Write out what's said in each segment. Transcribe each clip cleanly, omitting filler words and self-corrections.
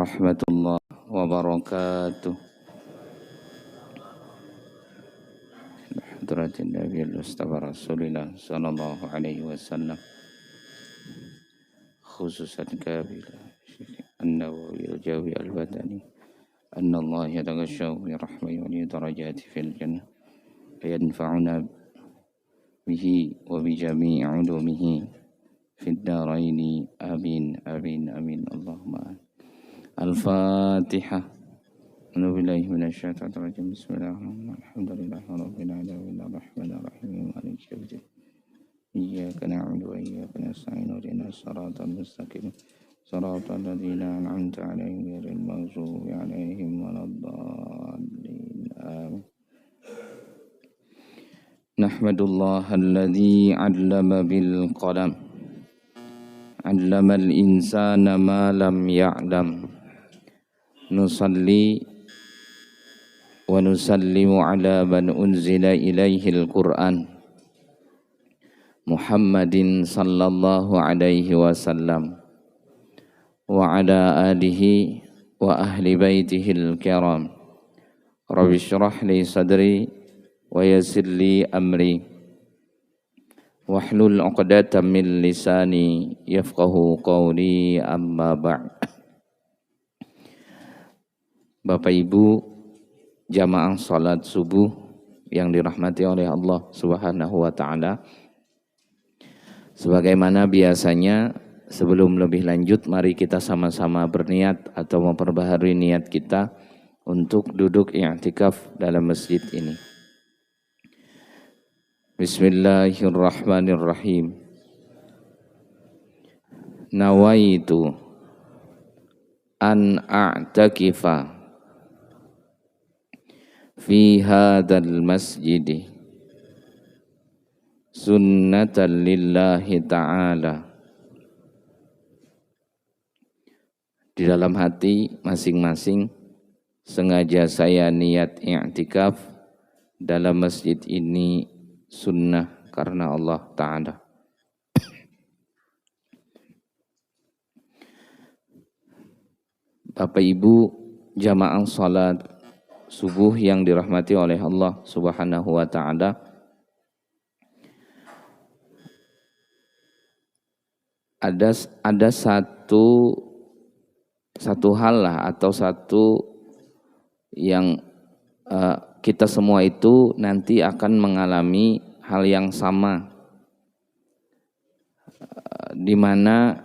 ورحمة الله وبركاته. حضرة النبي المصطفى رسول الله صلى الله عليه وسلم، خصوصا كابل النووي الجوي البدني أن الله يتغشى برحمة ولدرجات في الجنة فينفعنا به وبجميع علومه في الدارين آمين آمين آمين اللهم آمين. الفاتحة. أعوذ بالله من الشيطان الرجيم. بسم الله الرحمن الرحيم. الحمد لله رب العالمين الرحمن الرحيم مالك يوم الدين إياك نعبد وإياك نستعين اهدنا الصراط المستقيم صراط الذين أنعمت عليهم غير المغضوب عليهم ولا الضالين آمين. نحمد الله الذي علم بالقلم علم الإنسان ما لم يعلم. نصلي ونسلم على من أنزل إليه القرآن محمد صلى الله عليه وسلم وعلى آله وأهل بيته الكرام. رب اشرح لي صدري ويسر لي أمري واحلل عقدة من لساني يفقه قولي أما بعد. Bapak Ibu jamaah salat subuh yang dirahmati oleh Allah Subhanahu wa taala. Sebagaimana biasanya, sebelum lebih lanjut mari kita sama-sama berniat atau memperbaharui niat kita untuk duduk i'tikaf dalam masjid ini. Bismillahirrahmanirrahim. Nawaitu an a'takifa fi hadzal masjid sunnatan lillahi ta'ala. Di dalam hati masing-masing sengaja saya niat i'tikaf dalam masjid ini sunnah karena Allah Ta'ala. Bapak Ibu jamaah salat subuh yang dirahmati oleh Allah Subhanahu wa taala. Ada satu hal lah atau satu yang kita semua itu nanti akan mengalami hal yang sama, di mana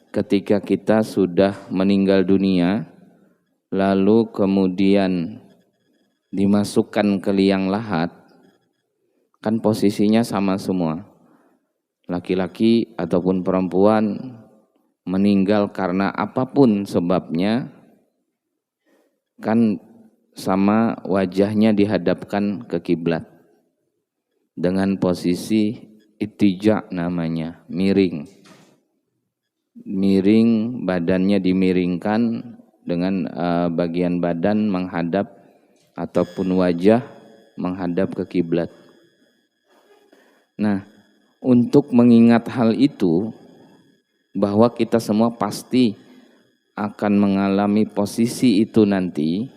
ketika kita sudah meninggal dunia lalu kemudian dimasukkan ke liang lahat, kan posisinya sama semua, laki-laki ataupun perempuan meninggal karena apapun sebabnya, kan sama wajahnya dihadapkan ke kiblat dengan posisi ittija namanya, miring, badannya dimiringkan dengan bagian badan menghadap ataupun wajah menghadap ke kiblat. Nah, untuk mengingat hal itu, bahwa kita semua pasti akan mengalami posisi itu nanti,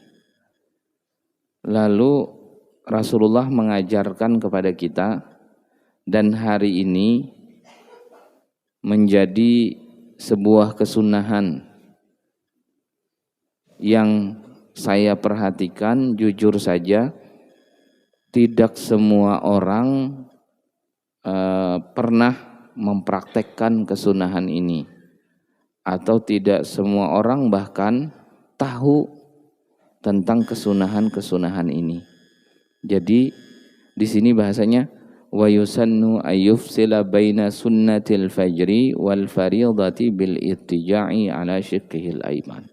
lalu Rasulullah mengajarkan kepada kita, dan hari ini menjadi sebuah kesunahan yang saya perhatikan, jujur saja tidak semua orang pernah mempraktekkan kesunahan ini, atau tidak semua orang bahkan tahu tentang kesunahan ini. Jadi di sini bahasanya wa yusannu ayyufsila baina sunnatil fajri wal fariidati bil ittija'i ala shiqqihil aiman.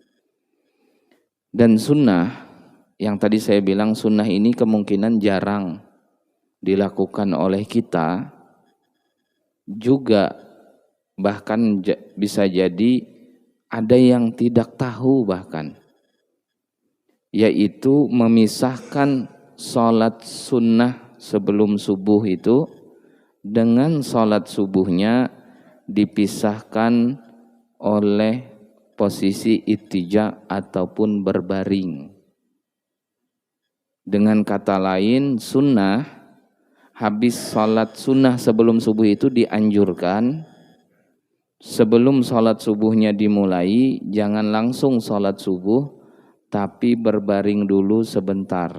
Dan sunnah, yang tadi saya bilang sunnah ini kemungkinan jarang dilakukan oleh kita, juga bahkan bisa jadi ada yang tidak tahu bahkan, yaitu memisahkan sholat sunnah sebelum subuh itu dengan sholat subuhnya dipisahkan oleh posisi ittija ataupun berbaring. Dengan kata lain, sunnah, habis sholat sunnah sebelum subuh itu dianjurkan, sebelum sholat subuhnya dimulai, jangan langsung sholat subuh, tapi berbaring dulu sebentar.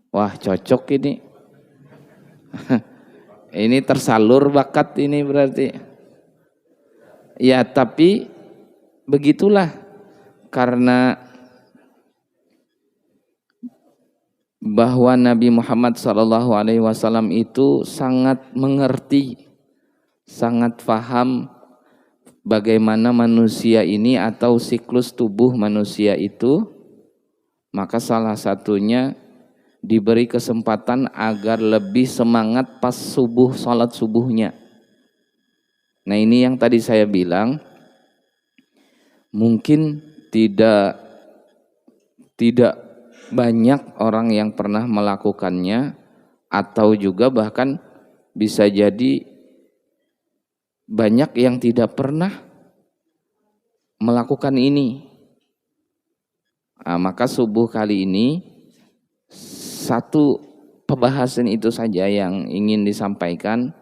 Wah, cocok ini. Ini tersalur bakat ini berarti. Ya, tapi begitulah, karena bahwa Nabi Muhammad SAW itu sangat mengerti, sangat faham bagaimana manusia ini atau siklus tubuh manusia itu, maka salah satunya diberi kesempatan agar lebih semangat pas subuh, sholat subuhnya. Nah, ini yang tadi saya bilang, mungkin tidak banyak orang yang pernah melakukannya, atau juga bahkan bisa jadi banyak yang tidak pernah melakukan ini. Nah, maka subuh kali ini satu pembahasan itu saja yang ingin disampaikan.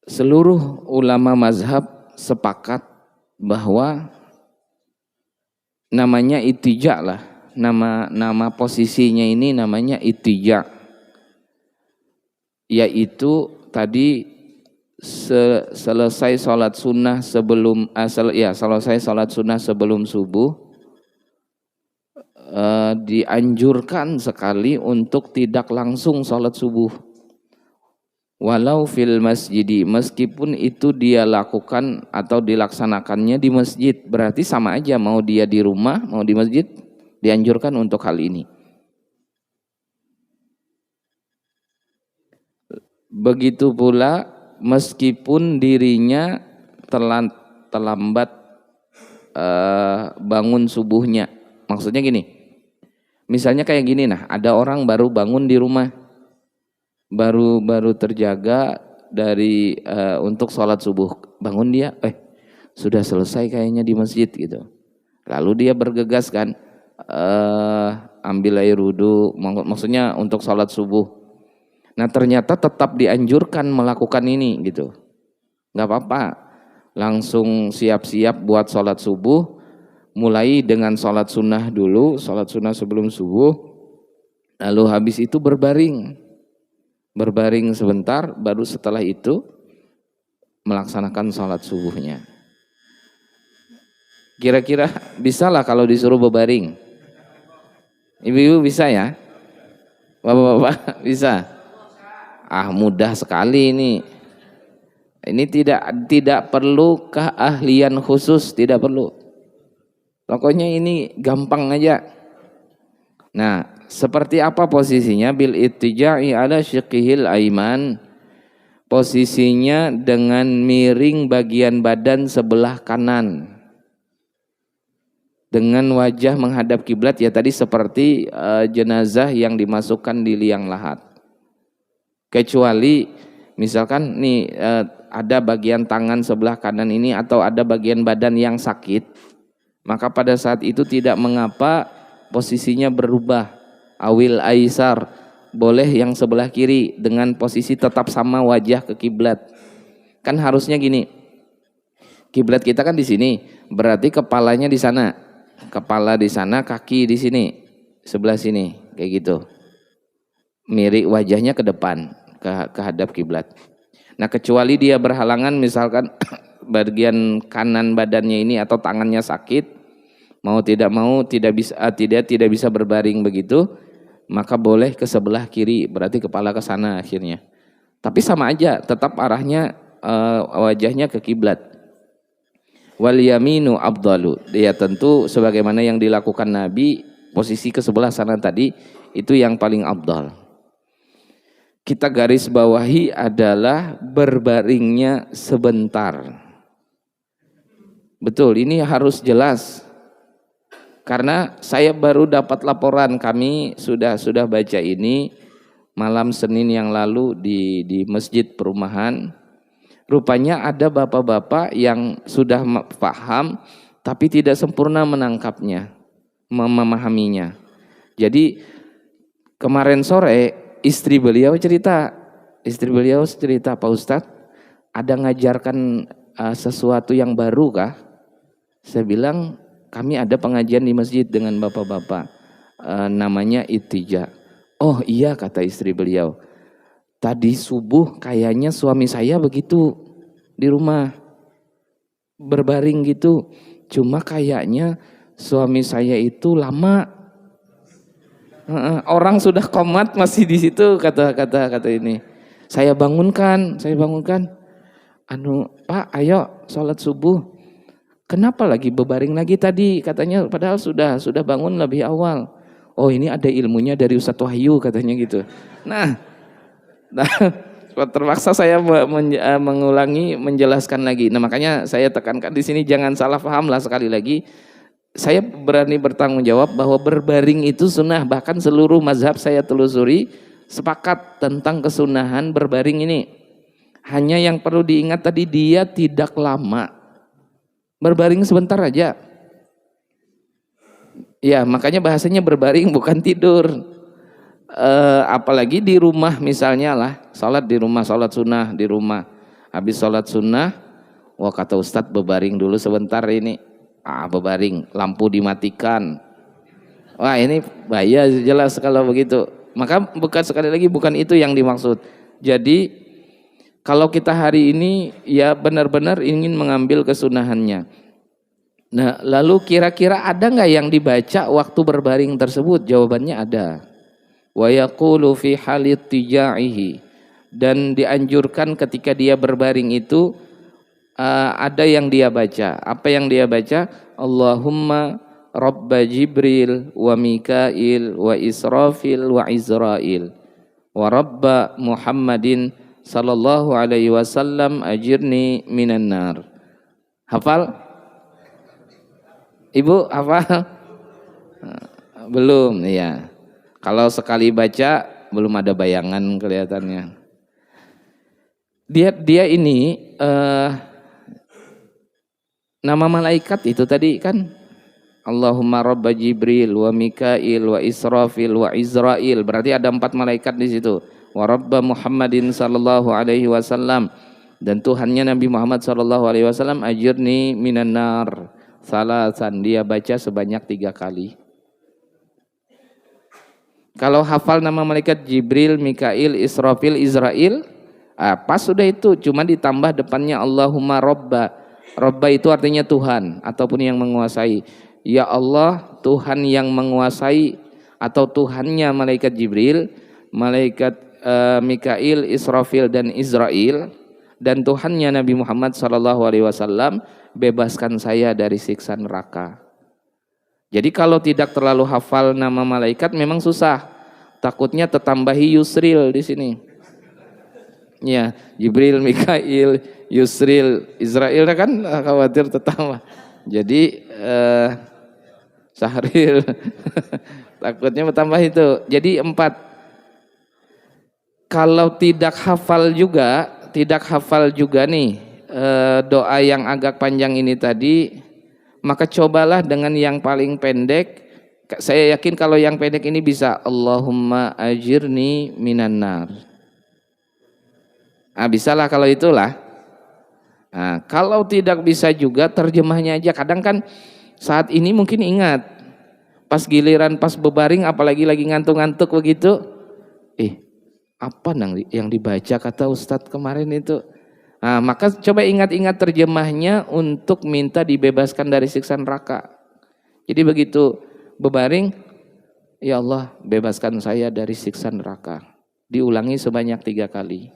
Seluruh ulama mazhab sepakat bahwa namanya ittija lah, nama posisinya ini namanya ittija, yaitu tadi selesai sholat sunnah sebelum subuh, dianjurkan sekali untuk tidak langsung sholat subuh, walau fil masjidi, meskipun itu dia lakukan atau dilaksanakannya di masjid. Berarti sama aja, mau dia di rumah mau di masjid, dianjurkan untuk hal ini. Begitu pula meskipun dirinya terlambat bangun subuhnya. Maksudnya gini, misalnya kayak gini, nah ada orang baru bangun di rumah, baru terjaga dari untuk sholat subuh, bangun dia, sudah selesai kayaknya di masjid gitu. Lalu dia bergegas kan, ambil air wudu, maksudnya untuk sholat subuh. Nah ternyata tetap dianjurkan melakukan ini gitu, nggak apa-apa, langsung siap-siap buat sholat subuh. Mulai dengan sholat sunnah dulu, sholat sunnah sebelum subuh, lalu habis itu berbaring sebentar, baru setelah itu melaksanakan sholat subuhnya. Kira-kira bisa lah kalau disuruh berbaring? Ibu-ibu bisa ya? Bapak-bapak bisa? Mudah sekali ini. Ini tidak perlu keahlian khusus, tidak perlu. Pokoknya ini gampang aja. Nah, seperti apa posisinya? Bil ittija'i ala syiqihil aiman. Posisinya dengan miring bagian badan sebelah kanan, dengan wajah menghadap kiblat, ya tadi seperti jenazah yang dimasukkan di liang lahat. Kecuali misalkan nih ada bagian tangan sebelah kanan ini atau ada bagian badan yang sakit, maka pada saat itu tidak mengapa posisinya berubah. Awil aisar, boleh yang sebelah kiri dengan posisi tetap sama wajah ke kiblat. Kan harusnya gini, kiblat kita kan di sini, berarti kepalanya di sana, kepala di sana, kaki di sini, sebelah sini, kayak gitu. Miring wajahnya ke depan, ke hadap kiblat. Nah kecuali dia berhalangan, misalkan bagian kanan badannya ini atau tangannya sakit, mau tidak tidak bisa berbaring begitu, maka boleh ke sebelah kiri, berarti kepala ke sana akhirnya. Tapi sama aja, tetap arahnya wajahnya ke kiblat. Wal yaminu afdalu, ya tentu sebagaimana yang dilakukan Nabi, posisi ke sebelah sana tadi itu yang paling afdal. Kita garis bawahi adalah berbaringnya sebentar. Betul, ini harus jelas. Karena saya baru dapat laporan, kami sudah baca ini malam Senin yang lalu di masjid perumahan. rupanya ada bapak-bapak yang sudah paham tapi tidak sempurna menangkapnya, memahaminya. Jadi kemarin sore istri beliau cerita Pak Ustadz, ada ngajarkan sesuatu yang baru kah? Saya bilang kami ada pengajian di masjid dengan bapak-bapak, namanya Ittija. Oh iya, kata istri beliau, tadi subuh kayaknya suami saya begitu di rumah berbaring gitu, cuma kayaknya suami saya itu lama. Orang sudah komat masih di situ, kata ini. Saya bangunkan, Pak, ayo sholat subuh. Kenapa lagi berbaring lagi tadi? Katanya padahal sudah bangun lebih awal. Oh, ini ada ilmunya dari Ustadz Wahyu, katanya gitu. Nah, terpaksa saya mengulangi, menjelaskan lagi. Nah, makanya saya tekankan di sini jangan salah paham lah sekali lagi. Saya berani bertanggung jawab bahwa berbaring itu sunnah. Bahkan seluruh mazhab saya telusuri sepakat tentang kesunahan berbaring ini. Hanya yang perlu diingat tadi, dia tidak lama. Berbaring sebentar aja. Ya, makanya bahasanya berbaring bukan tidur. Apalagi di rumah misalnya lah, sholat di rumah, sholat sunnah di rumah. Habis sholat sunnah, wah kata Ustadz berbaring dulu sebentar ini. Berbaring, lampu dimatikan. Wah ini bahaya jelas kalau begitu. Maka sekali lagi bukan itu yang dimaksud. Jadi kalau kita hari ini ya benar-benar ingin mengambil kesunahannya. Nah, lalu kira-kira ada nggak yang dibaca waktu berbaring tersebut? Jawabannya ada. Wa yaqulu fi halit tijaihi, dan dianjurkan ketika dia berbaring itu ada yang dia baca. Apa yang dia baca? Allahumma Rabba Jibril wa Mikail wa Israfil wa Izrail wa Rabba Muhammadin sallallahu alaihi wasallam ajirni minan nar. Hafal? Ibu hafal? Belum, ya. Kalau sekali baca belum ada bayangan kelihatannya. Dia ini nama malaikat itu tadi kan, Allahumma Rabba Jibril wa Mikail wa Israfil wa Izrail, berarti ada 4 malaikat di situ. Wa Rabba Muhammadin sallallahu alaihi wasallam, dan Tuhannya Nabi Muhammad sallallahu alaihi wasallam, ajirni minan nar salasan, dia baca sebanyak 3 kali. Kalau hafal nama malaikat Jibril, Mikail, Israfil, Izrail, pas sudah itu, cuma ditambah depannya Allahumma Rabba. Rabba itu artinya Tuhan ataupun yang menguasai. Ya Allah, Tuhan yang menguasai, atau Tuhannya malaikat Jibril, malaikat Mikail, Israfil dan Izrail, dan Tuhannya Nabi Muhammad SAW, bebaskan saya dari siksa neraka. Jadi kalau tidak terlalu hafal nama malaikat memang susah. Takutnya tertambahi Yusril di sini. Ya, Jibril, Mikail, Yusril, Israel kan khawatir tertambah. Jadi Sahril takutnya bertambah itu. Jadi 4. Kalau tidak hafal juga nih doa yang agak panjang ini tadi, maka cobalah dengan yang paling pendek. Saya yakin kalau yang pendek ini bisa, Allahumma ajirni minan nar. Bisalah kalau itulah. Kalau tidak bisa juga terjemahnya aja. Kadang kan saat ini mungkin ingat, pas giliran pas berbaring apalagi lagi ngantuk-ngantuk begitu, apa yang dibaca kata Ustadz kemarin itu. Maka coba ingat-ingat terjemahnya untuk minta dibebaskan dari siksa neraka. Jadi begitu berbaring, ya Allah bebaskan saya dari siksa neraka. Diulangi sebanyak 3 kali.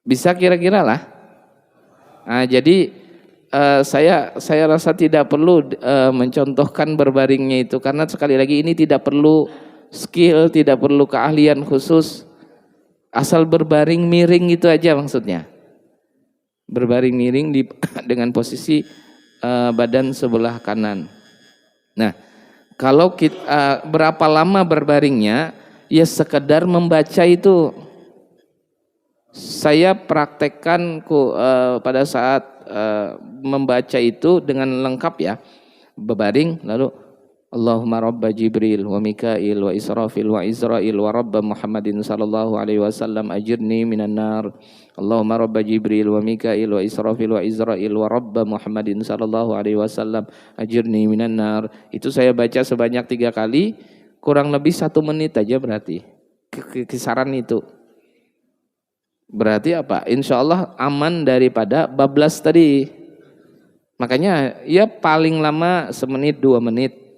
Bisa kira-kira lah. Jadi saya rasa tidak perlu mencontohkan berbaringnya itu, karena sekali lagi ini tidak perlu skill, tidak perlu keahlian khusus. Asal berbaring miring itu aja maksudnya. Berbaring miring dengan posisi badan sebelah kanan. Nah, kalau kita berapa lama berbaringnya, ya sekedar membaca itu. Saya praktekkan pada saat membaca itu dengan lengkap ya, berbaring lalu Allahumma rabba Jibril wa Mikail wa Israfil wa Izrail wa rabba Muhammadin sallallahu alaihi wasallam ajirni minan nar. Allahumma rabba Jibril wa Mikail wa Israfil wa Izrail wa rabba Muhammadin sallallahu alaihi wasallam ajirni minan nar. Itu saya baca sebanyak 3 kali, kurang lebih 1 menit aja berarti. Kisaran itu. Berarti apa? Insya Allah aman daripada bablas tadi. Makanya ya paling lama 1 menit 2 menit.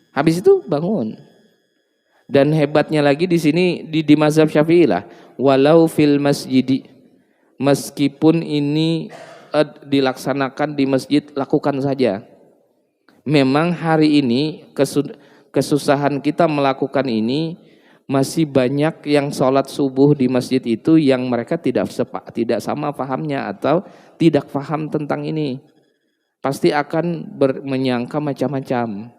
Habis itu bangun. Dan hebatnya lagi di sini di mazhab Syafi'i lah, walau fil masjidi, meskipun ini dilaksanakan di masjid, lakukan saja. Memang hari ini kesusahan kita melakukan ini, masih banyak yang sholat subuh di masjid itu yang mereka tidak sama pahamnya atau tidak paham tentang ini. Pasti akan menyangka macam-macam.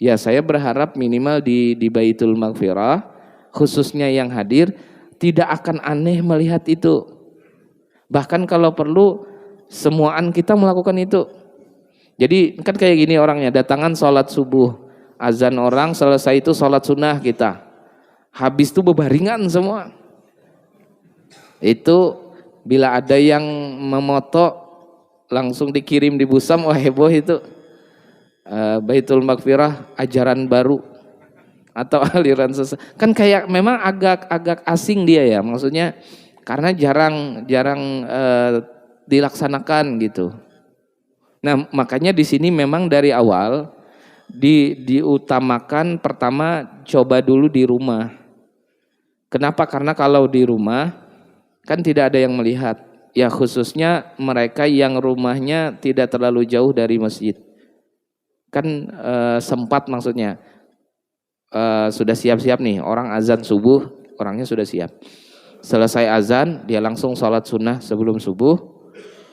Ya saya berharap minimal di Baitul Maghfirah, khususnya yang hadir, tidak akan aneh melihat itu. Bahkan kalau perlu, semuaan kita melakukan itu. Jadi kan kayak gini orangnya, datangan sholat subuh, azan orang, selesai itu sholat sunnah kita. Habis itu bebaringan semua. Itu bila ada yang memoto, langsung dikirim di Busam, wah heboh itu. Baitul Maghfirah ajaran baru atau aliran sesat. Kan kayak memang agak asing dia ya, maksudnya karena jarang dilaksanakan gitu. Nah, makanya di sini memang dari awal diutamakan pertama coba dulu di rumah. Kenapa? Karena kalau di rumah kan tidak ada yang melihat. Ya khususnya mereka yang rumahnya tidak terlalu jauh dari masjid. Kan sempat maksudnya sudah siap-siap nih, orang azan subuh, orangnya sudah siap. Selesai azan, dia langsung sholat sunnah sebelum subuh.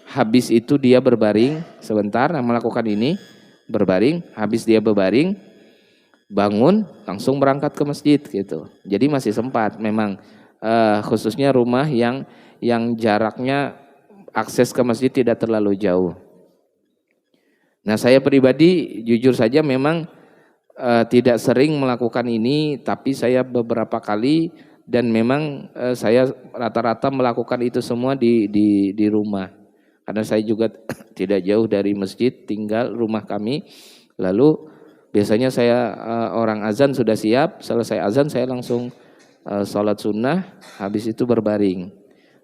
Habis itu dia berbaring sebentar, melakukan ini, berbaring. Habis dia berbaring, bangun, langsung berangkat ke masjid gitu. Jadi masih sempat, memang khususnya rumah yang jaraknya akses ke masjid tidak terlalu jauh. Nah saya pribadi jujur saja memang tidak sering melakukan ini, tapi saya beberapa kali dan memang saya rata-rata melakukan itu semua di rumah. Karena saya juga tidak jauh dari masjid, tinggal rumah kami. Lalu biasanya saya orang azan sudah siap, selesai azan saya langsung sholat sunnah, habis itu berbaring.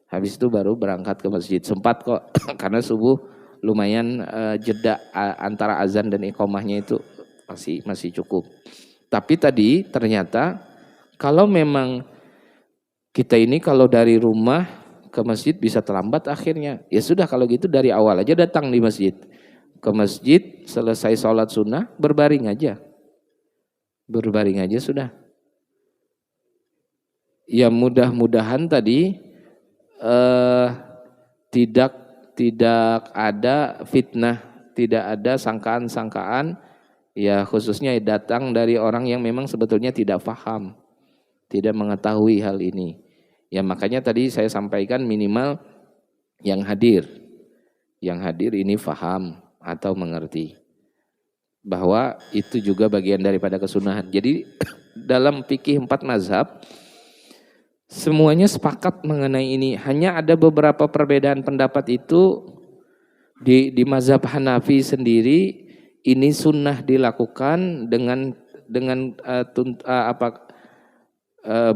Habis itu baru berangkat ke masjid. Sempat kok karena subuh lumayan jeda antara azan dan iqomahnya itu masih cukup. Tapi tadi ternyata kalau memang kita ini kalau dari rumah ke masjid bisa terlambat akhirnya. Ya sudah kalau gitu dari awal aja datang di masjid. Ke masjid selesai sholat sunnah berbaring aja. Berbaring aja sudah. Ya mudah-mudahan tadi tidak ada fitnah, tidak ada sangkaan-sangkaan, ya khususnya datang dari orang yang memang sebetulnya tidak paham, tidak mengetahui hal ini. Ya makanya tadi saya sampaikan minimal yang hadir ini paham atau mengerti bahwa itu juga bagian daripada kesunahan. Jadi dalam fikih 4 mazhab semuanya sepakat mengenai ini. Hanya ada beberapa perbedaan pendapat itu di mazhab Hanafi sendiri. Ini sunnah dilakukan dengan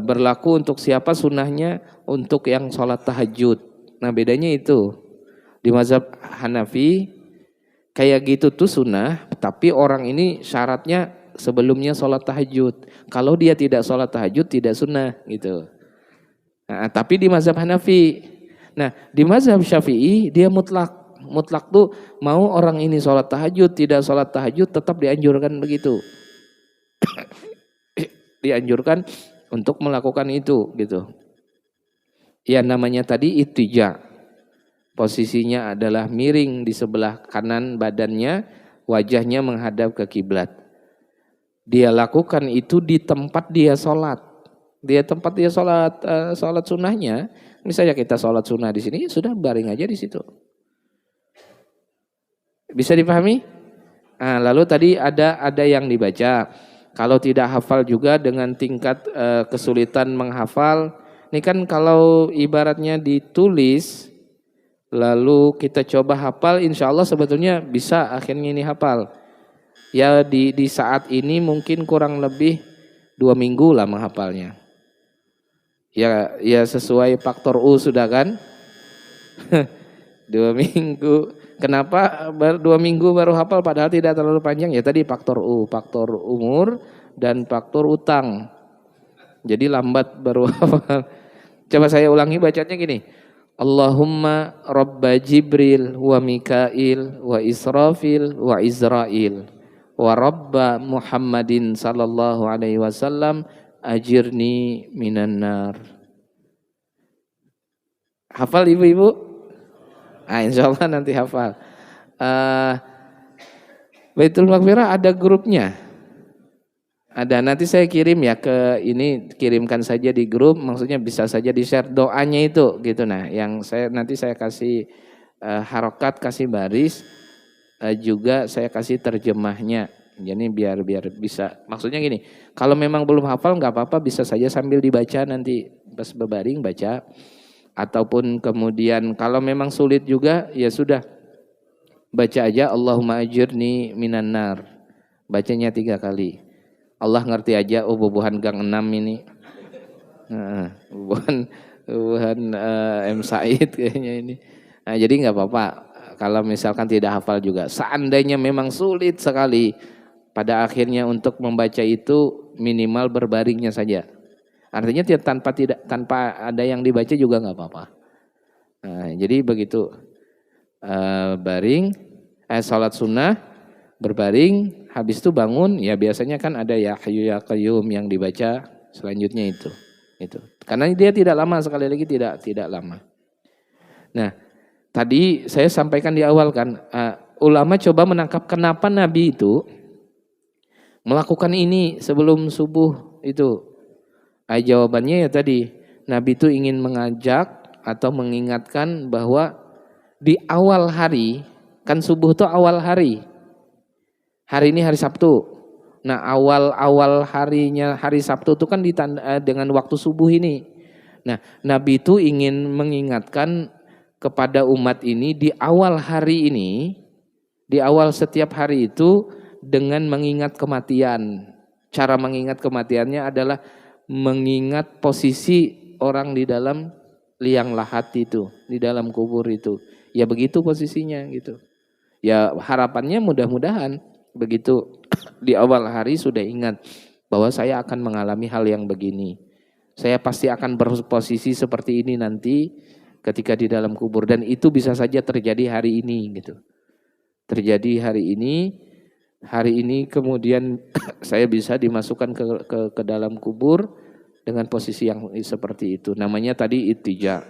berlaku untuk siapa sunnahnya? Untuk yang sholat tahajud. Nah bedanya itu di mazhab Hanafi kayak gitu tuh sunnah, tapi orang ini syaratnya sebelumnya sholat tahajud. Kalau dia tidak sholat tahajud tidak sunnah gitu. Nah, tapi di mazhab Hanafi, nah di mazhab Syafi'i dia mutlak tuh mau orang ini sholat tahajud tidak sholat tahajud tetap dianjurkan begitu, dianjurkan untuk melakukan itu gitu. Ya namanya tadi ittija, posisinya adalah miring di sebelah kanan badannya, wajahnya menghadap ke kiblat. Dia lakukan itu di tempat dia sholat. Dia tempat dia sholat sunnahnya, misalnya kita sholat sunnah di sini, ya sudah baring aja di situ. Bisa dipahami? Nah, lalu tadi ada yang dibaca. Kalau tidak hafal juga dengan tingkat kesulitan menghafal, ini kan kalau ibaratnya ditulis, lalu kita coba hafal, insya Allah sebetulnya bisa akhirnya ini hafal. Ya di saat ini mungkin kurang lebih 2 minggu lah menghafalnya. Ya sesuai faktor U sudah kan? 2 minggu. Kenapa 2 minggu baru hafal padahal tidak terlalu panjang? Ya tadi faktor U, faktor umur dan faktor utang. Jadi lambat baru hafal. Coba saya ulangi bacanya gini. Allahumma Rabba Jibril wa Mikail wa Israfil wa Izrail wa Rabba Muhammadin sallallahu alaihi wasallam ajirni minan nar. Hafal ibu-ibu? Insya Allah nanti hafal. Baitul Maghfirah ada grupnya. Ada, nanti saya kirim ya kirimkan saja di grup, maksudnya bisa saja di-share doanya itu gitu. Nah, yang nanti saya kasih harokat, kasih baris, juga saya kasih terjemahnya. Jadi biar bisa, maksudnya gini, kalau memang belum hafal nggak apa-apa, bisa saja sambil dibaca nanti pas berbaring baca. Ataupun kemudian kalau memang sulit juga ya sudah baca aja Allahumma ajirni minan nar. Bacanya 3 kali. Allah ngerti aja bubuhan gang 6 ini. Bubuhan M. Said kayaknya ini. Nah, jadi nggak apa-apa kalau misalkan tidak hafal juga. Seandainya memang sulit sekali, pada akhirnya untuk membaca itu minimal berbaringnya saja. Artinya tanpa ada yang dibaca juga nggak apa-apa. Nah, jadi begitu sholat sunnah, berbaring, habis itu bangun, ya biasanya kan ada ya Hayyu ya Qayyum yang dibaca selanjutnya itu. Karena dia tidak lama, sekali lagi tidak lama. Nah, tadi saya sampaikan di awal kan, ulama coba menangkap kenapa Nabi itu melakukan ini sebelum subuh itu. Jawabannya ya tadi, Nabi itu ingin mengajak atau mengingatkan bahwa di awal hari, kan subuh itu awal hari. Hari ini hari Sabtu. Nah, awal harinya hari Sabtu itu kan dengan waktu subuh ini. Nah, Nabi itu ingin mengingatkan kepada umat ini di awal hari ini, di awal setiap hari itu dengan mengingat kematian. Cara mengingat kematiannya adalah mengingat posisi orang di dalam liang lahat itu, di dalam kubur itu. Ya begitu posisinya gitu. Ya harapannya mudah-mudahan begitu di awal hari sudah ingat bahwa saya akan mengalami hal yang begini. Saya pasti akan berposisi seperti ini nanti ketika di dalam kubur, dan itu bisa saja terjadi hari ini gitu. Terjadi hari ini kemudian saya bisa dimasukkan ke dalam kubur dengan posisi yang seperti itu. Namanya tadi ittija.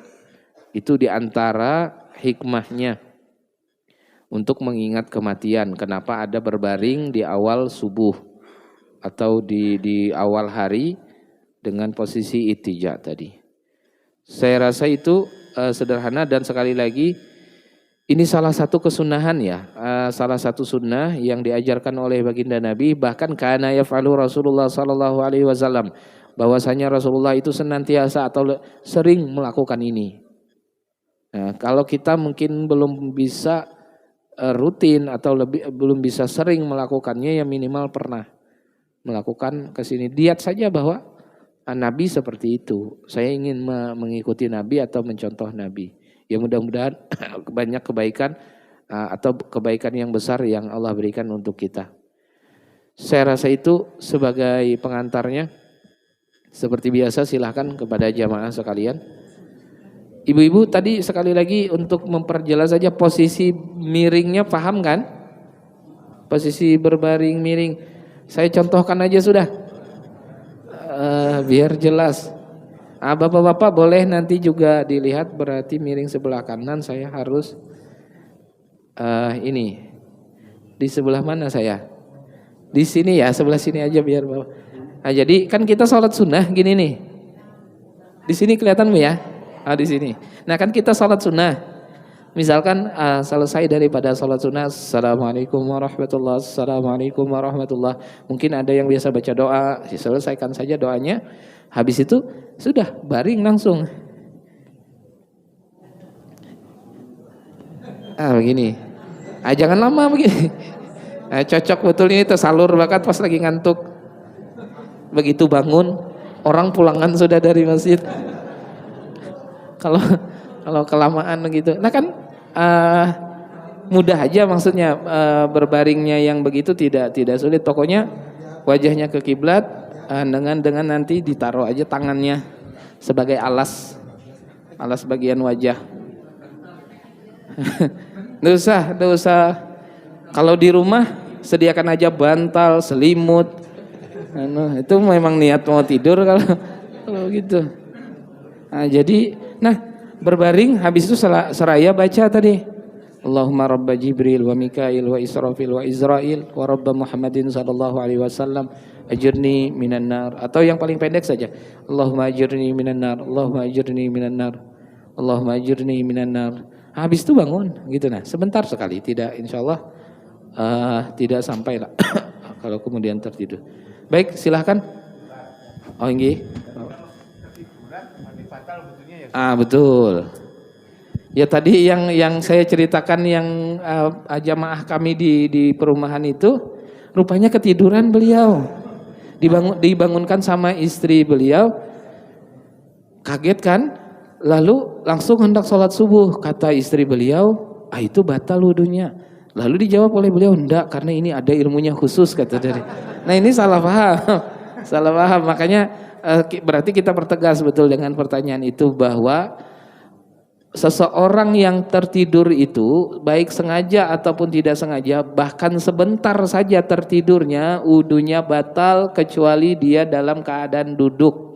Itu diantara hikmahnya untuk mengingat kematian. Kenapa ada berbaring di awal subuh atau di awal hari dengan posisi ittija tadi. Saya rasa itu sederhana, dan sekali lagi ini salah satu kesunahan ya, salah satu sunnah yang diajarkan oleh baginda Nabi, bahkan kana yaf'alu Rasulullah sallallahu alaihi wasallam, bahwasanya Rasulullah itu senantiasa atau sering melakukan ini. Nah, kalau kita mungkin belum bisa rutin atau belum bisa sering melakukannya, ya minimal pernah melakukan kesini. Lihat saja bahwa Nabi seperti itu. Saya ingin mengikuti Nabi atau mencontoh Nabi. Ya mudah-mudahan banyak kebaikan atau kebaikan yang besar yang Allah berikan untuk kita. Saya rasa itu sebagai pengantarnya. Seperti biasa silahkan kepada jamaah sekalian. Ibu-ibu tadi sekali lagi untuk memperjelas saja posisi miringnya, paham kan? Posisi berbaring miring. Saya contohkan aja sudah. Biar jelas. Bapak-bapak boleh nanti juga dilihat, berarti miring sebelah kanan saya harus ini. Di sebelah mana saya? Di sini ya, sebelah sini aja biar Bapak. Nah, jadi kan kita sholat sunnah gini nih. Di sini kelihatan Bu ya? Di sini. Nah kan kita sholat sunnah. Misalkan selesai daripada sholat sunnah, Assalamualaikum warahmatullahi wabarakatuh, Assalamualaikum warahmatullahi wabarakatuh. Mungkin ada yang biasa baca doa, selesaikan saja doanya. Habis itu sudah baring langsung. Begini. Jangan lama begini. Cocok betul ini tersalur bakat pas lagi ngantuk. Begitu bangun, orang pulangan sudah dari masjid. Kalau kelamaan gitu. Nah kan mudah aja maksudnya berbaringnya yang begitu tidak sulit. Pokoknya wajahnya ke kiblat dengan nanti ditaruh aja tangannya sebagai alas bagian wajah. Nggak usah. Kalau di rumah sediakan aja bantal, selimut. Itu memang niat mau tidur kalau gitu. Nah berbaring habis itu seraya baca tadi. Allahumma rabba Jibril wa Mikail wa Israfil wa Izrail wa rabba Muhammadin sallallahu alaihi wasallam ajirni minan nar. Atau yang paling pendek saja. Allahumma ajirni minan nar, Allahumma ajirni minan nar, Allahumma ajirni minan nar. Habis itu bangun gitu. Nah sebentar sekali, tidak insyaallah tidak sampai lah kalau kemudian tertidur. Baik, silahkan. Nggih. Betul. Ya tadi yang saya ceritakan yang jamaah kami di perumahan itu rupanya ketiduran beliau. Dibangunkan sama istri beliau. Kaget kan? Lalu langsung hendak sholat subuh. Kata istri beliau, itu batal wudunya. Lalu dijawab oleh beliau, enggak, karena ini ada ilmunya khusus kata dari. Nah ini salah paham. Makanya berarti kita pertegas betul dengan pertanyaan itu bahwa seseorang yang tertidur itu baik sengaja ataupun tidak sengaja, bahkan sebentar saja tertidurnya, wudunya batal kecuali dia dalam keadaan duduk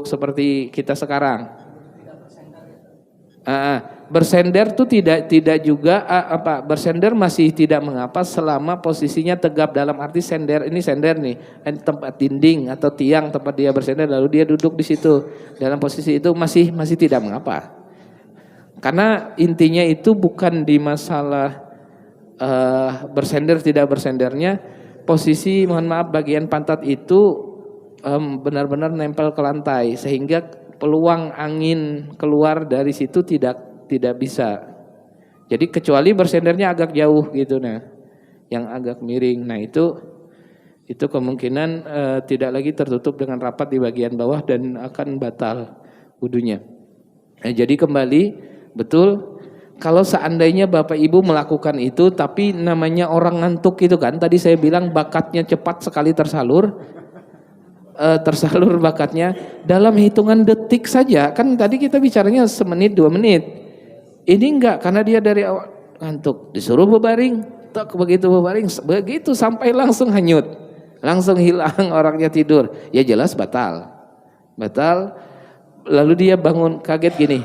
seperti kita sekarang. Bersender tuh tidak juga bersender masih tidak mengapa selama posisinya tegap, dalam arti sender nih tempat dinding atau tiang tempat dia bersender lalu dia duduk di situ dalam posisi itu masih tidak mengapa, karena intinya itu bukan di masalah bersender tidak bersendernya, posisi mohon maaf bagian pantat itu benar-benar nempel ke lantai sehingga peluang angin keluar dari situ tidak bisa. Jadi kecuali bersendernya agak jauh gitu, nah yang agak miring, nah itu kemungkinan tidak lagi tertutup dengan rapat di bagian bawah dan akan batal wudunya. Nah, jadi kembali betul, kalau seandainya Bapak Ibu melakukan itu tapi namanya orang ngantuk itu kan, tadi saya bilang bakatnya cepat sekali tersalur bakatnya dalam hitungan detik saja, kan tadi kita bicaranya semenit 2 menit. Ini enggak, karena dia dari awal ngantuk, disuruh berbaring, begitu sampai langsung hanyut, langsung hilang orangnya tidur, ya jelas batal. Lalu dia bangun kaget gini,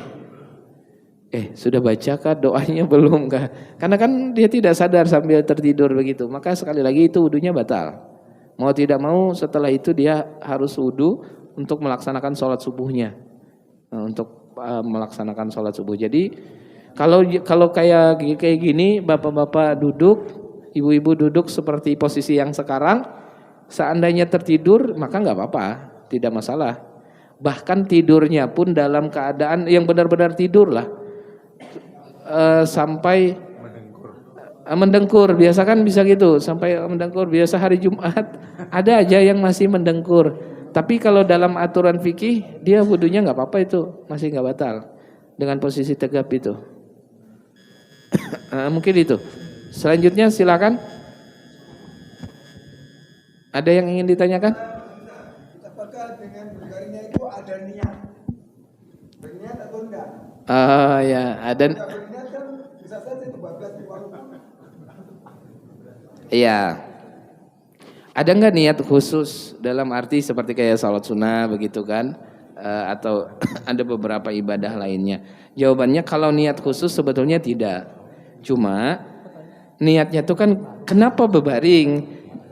sudah bacakah doanya belum kah? Karena kan dia tidak sadar sambil tertidur begitu, maka sekali lagi itu wudunya batal. Mau tidak mau setelah itu dia harus wudu untuk melaksanakan sholat subuhnya, melaksanakan sholat subuh. Jadi kalau kayak gini, bapak-bapak duduk, ibu-ibu duduk seperti posisi yang sekarang, seandainya tertidur maka nggak apa-apa, tidak masalah. Bahkan tidurnya pun dalam keadaan yang benar-benar tidur lah, sampai mendengkur. Biasa kan bisa gitu, sampai mendengkur. Biasa hari Jumat ada aja yang masih mendengkur. Tapi kalau dalam aturan fikih dia wudunya nggak apa-apa, itu masih nggak batal dengan posisi tegap itu. Mungkin itu. Selanjutnya silakan. Ada yang ingin ditanyakan? Apakah dengan berbaringnya itu ada niat? Berniat atau enggak? Ya, ada. Berniat kan bisa saja itu bablas di warung. Iya. Ada enggak niat khusus dalam arti seperti kayak salat sunnah begitu kan? Atau ada beberapa ibadah lainnya? Jawabannya kalau niat khusus sebetulnya tidak. Cuma niatnya itu kan kenapa berbaring?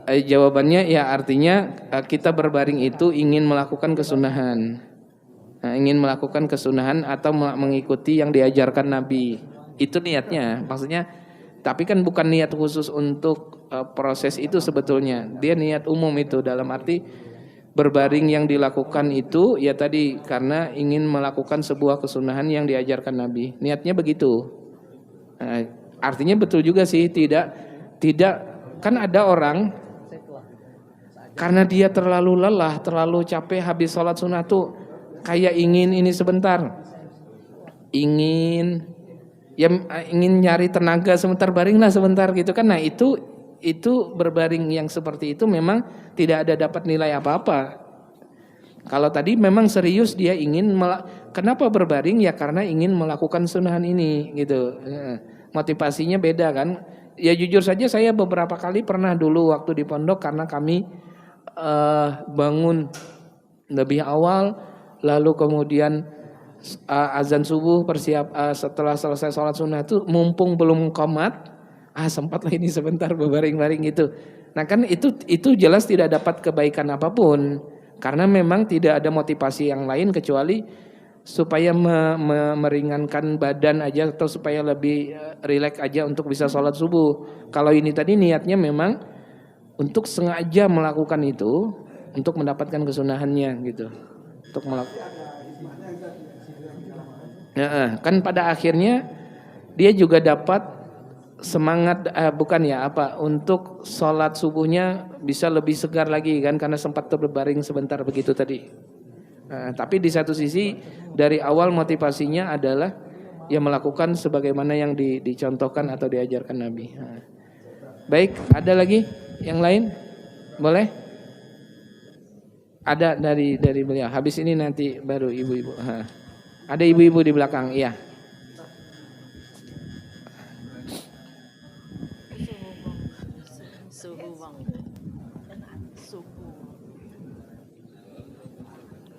Jawabannya ya artinya kita berbaring itu ingin melakukan kesunahan. Nah, ingin melakukan kesunahan atau mengikuti yang diajarkan Nabi. Itu niatnya. Maksudnya tapi kan bukan niat khusus untuk proses itu sebetulnya. Dia niat umum itu dalam arti berbaring yang dilakukan itu ya tadi karena ingin melakukan sebuah kesunahan yang diajarkan Nabi. Niatnya begitu. Nah, artinya betul juga sih tidak kan ada orang karena dia terlalu lelah, terlalu capek habis sholat sunnah tuh kayak ingin ini sebentar, ingin nyari tenaga sebentar, baringlah sebentar gitu kan. Nah itu berbaring yang seperti itu memang tidak ada dapat nilai apa-apa. Kalau tadi memang serius dia ingin kenapa berbaring ya karena ingin melakukan sunahan ini gitu. Motivasinya beda kan. Ya jujur saja saya beberapa kali pernah dulu waktu di pondok karena kami bangun lebih awal, lalu kemudian azan subuh setelah selesai sholat sunnah itu mumpung belum qomat, sempatlah ini sebentar berbaring-baring gitu. Nah kan itu jelas tidak dapat kebaikan apapun karena memang tidak ada motivasi yang lain kecuali supaya meringankan badan aja atau supaya lebih rileks aja untuk bisa sholat subuh. Kalau ini tadi niatnya memang untuk sengaja melakukan itu untuk mendapatkan kesunahannya gitu. Untuk melakukan. Kan pada akhirnya dia juga dapat semangat untuk sholat subuhnya bisa lebih segar lagi kan karena sempat berbaring sebentar begitu tadi. Tapi di satu sisi dari awal motivasinya adalah ya melakukan sebagaimana yang dicontohkan atau diajarkan Nabi. Baik, ada lagi yang lain? Boleh? Ada dari beliau. Habis ini nanti baru ibu-ibu. Ada ibu-ibu di belakang, iya.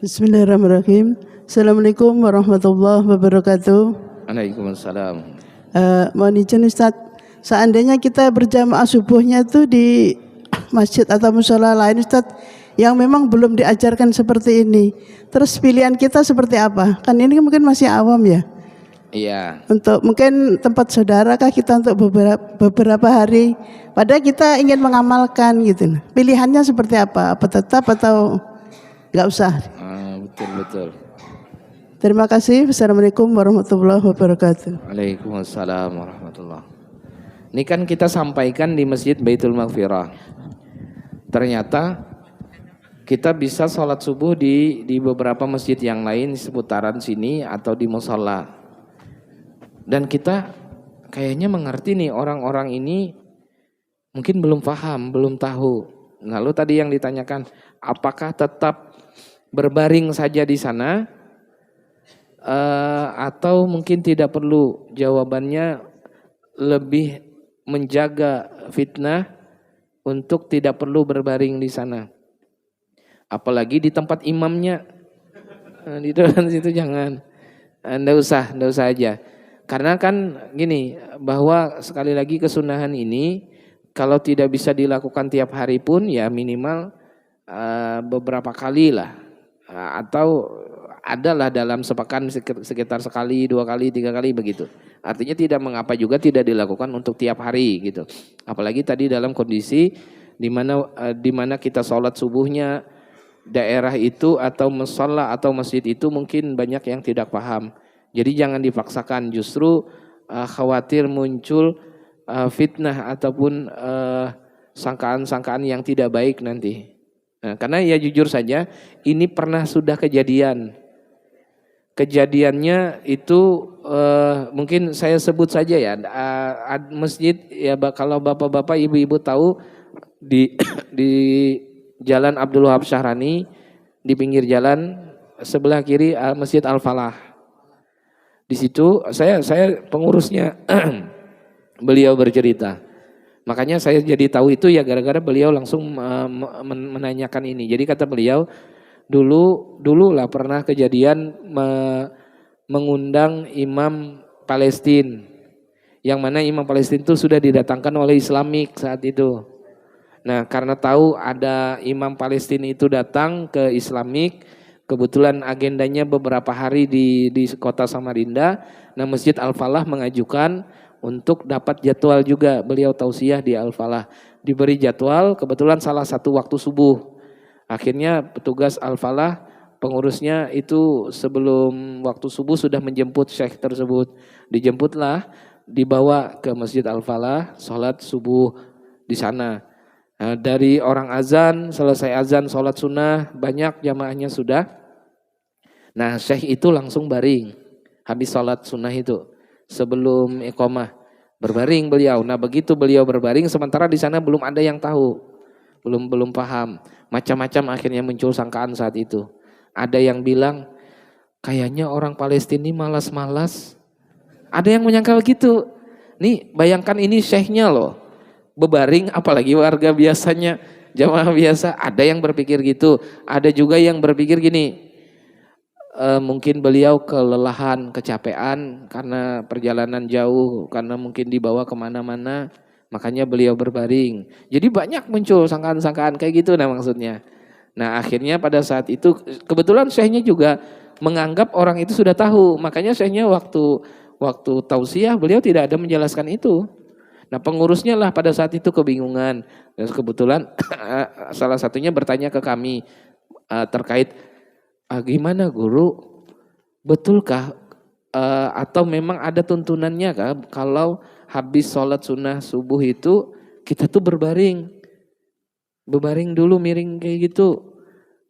Bismillahirrahmanirrahim. Assalamualaikum warahmatullahi wabarakatuh. Waalaikumsalam. Mohon izin Ustaz, seandainya kita berjamaah subuhnya itu di masjid atau mushola lain Ustaz yang memang belum diajarkan seperti ini, terus pilihan kita seperti apa? Kan ini mungkin masih awam ya. Iya. Untuk mungkin tempat saudara kah kita untuk beberapa hari, padahal kita ingin mengamalkan gitu. Pilihannya seperti apa? Apa tetap atau nggak usah? Betul. Terima kasih. Assalamualaikum warahmatullahi wabarakatuh. Waalaikumsalam warahmatullahi. Ini kan kita sampaikan di Masjid Baitul Maghfirah. Ternyata kita bisa sholat subuh di beberapa masjid yang lain di seputaran sini atau di mushola. Dan kita kayaknya mengerti nih orang-orang ini mungkin belum paham, belum tahu. Lalu tadi yang ditanyakan, apakah tetap berbaring saja di sana atau mungkin tidak perlu? Jawabannya lebih menjaga fitnah untuk tidak perlu berbaring di sana. Apalagi di tempat imamnya. Di depan situ jangan. Nggak usah aja. Karena kan gini, bahwa sekali lagi kesunahan ini kalau tidak bisa dilakukan tiap hari pun ya minimal beberapa kali lah. Atau adalah dalam sepekan sekitar sekali, 2 kali, 3 kali begitu. Artinya tidak mengapa juga tidak dilakukan untuk tiap hari gitu. Apalagi tadi dalam kondisi di mana kita sholat subuhnya daerah itu atau mushola atau masjid itu mungkin banyak yang tidak paham. Jadi jangan dipaksakan, justru khawatir muncul fitnah ataupun sangkaan-sangkaan yang tidak baik nanti. Nah, karena ya jujur saja ini pernah sudah kejadian. Kejadiannya itu mungkin saya sebut saja ya, masjid ya kalau bapak-bapak ibu-ibu tahu di Jalan Abdul Wahab Syahrani, di pinggir jalan sebelah kiri Masjid Al-Falah. Di situ saya pengurusnya beliau bercerita. Makanya saya jadi tahu itu ya gara-gara beliau langsung menanyakan ini. Jadi kata beliau, dulu lah pernah kejadian mengundang imam Palestina. Yang mana imam Palestina itu sudah didatangkan oleh Islamik saat itu. Nah, karena tahu ada imam Palestina itu datang ke Islamik, kebetulan agendanya beberapa hari di kota Samarinda. Nah, Masjid Al-Falah mengajukan untuk dapat jadwal juga. Beliau tausiah di Al-Falah. Diberi jadwal, kebetulan salah satu waktu subuh. Akhirnya petugas Al-Falah, pengurusnya itu sebelum waktu subuh sudah menjemput syekh tersebut. Dijemputlah, dibawa ke Masjid Al-Falah, sholat subuh di sana. Nah, dari orang azan, selesai azan, sholat sunnah, banyak jamaahnya sudah. Nah, syekh itu langsung baring, habis sholat sunnah itu, sebelum iqamah, berbaring beliau. Nah, begitu beliau berbaring, sementara di sana belum ada yang tahu, belum paham. Macam-macam akhirnya muncul sangkaan saat itu. Ada yang bilang, kayaknya orang Palestina ini malas-malas. Ada yang menyangka begitu. Nih, bayangkan ini syekhnya loh, bebaring, apalagi warga biasanya, jamaah biasa. Ada yang berpikir gitu. Ada juga yang berpikir gini, mungkin beliau kelelahan, kecapean karena perjalanan jauh, karena mungkin dibawa kemana-mana, makanya beliau berbaring. Jadi banyak muncul sangkaan-sangkaan kayak gitu, nah maksudnya. Nah, akhirnya pada saat itu kebetulan syekhnya juga menganggap orang itu sudah tahu, makanya syekhnya waktu tausiah beliau tidak ada menjelaskan itu. Nah, pengurusnya lah pada saat itu kebingungan. Dan kebetulan salah satunya bertanya ke kami terkait gimana guru, betulkah atau memang ada tuntunannya kah kalau habis sholat sunnah subuh itu kita tuh berbaring dulu, miring kayak gitu.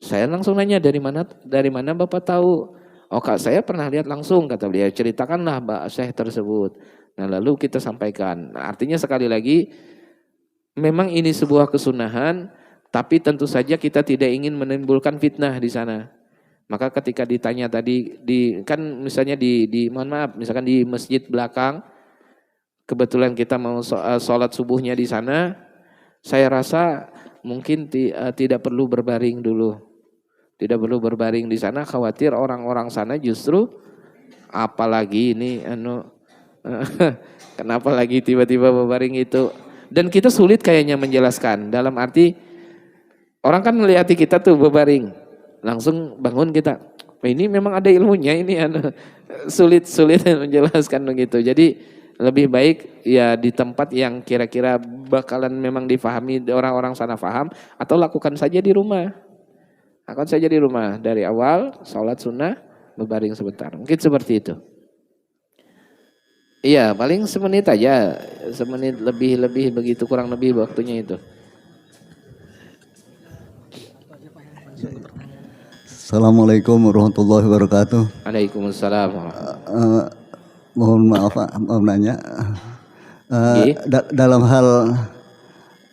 Saya langsung nanya, dari mana Bapak tahu? Oh Kak, saya pernah lihat langsung, kata beliau. Ceritakanlah Mbak Syekh tersebut. Nah, lalu kita sampaikan. Nah, artinya sekali lagi, memang ini sebuah kesunahan, tapi tentu saja kita tidak ingin menimbulkan fitnah di sana. Maka ketika ditanya tadi, kan misalnya mohon maaf, misalkan di masjid belakang, kebetulan kita mau sholat subuhnya di sana, saya rasa mungkin tidak perlu berbaring dulu. Tidak perlu berbaring di sana, khawatir orang-orang sana justru, apalagi ini kenapa lagi tiba-tiba berbaring itu. Dan kita sulit kayaknya menjelaskan. Dalam arti orang kan melihat kita tuh berbaring, langsung bangun kita. Ini memang ada ilmunya, ini sulit menjelaskan begitu. Jadi lebih baik ya di tempat yang kira-kira bakalan memang difahami orang-orang sana paham, atau lakukan saja di rumah. Lakukan saja di rumah dari awal sholat sunnah berbaring sebentar. Mungkin seperti itu. Iya, paling semenit aja, semenit lebih begitu, kurang lebih waktunya itu. Assalamualaikum warahmatullahi wabarakatuh. Waalaikumsalam. Mohon maaf, mau nanya. Dalam hal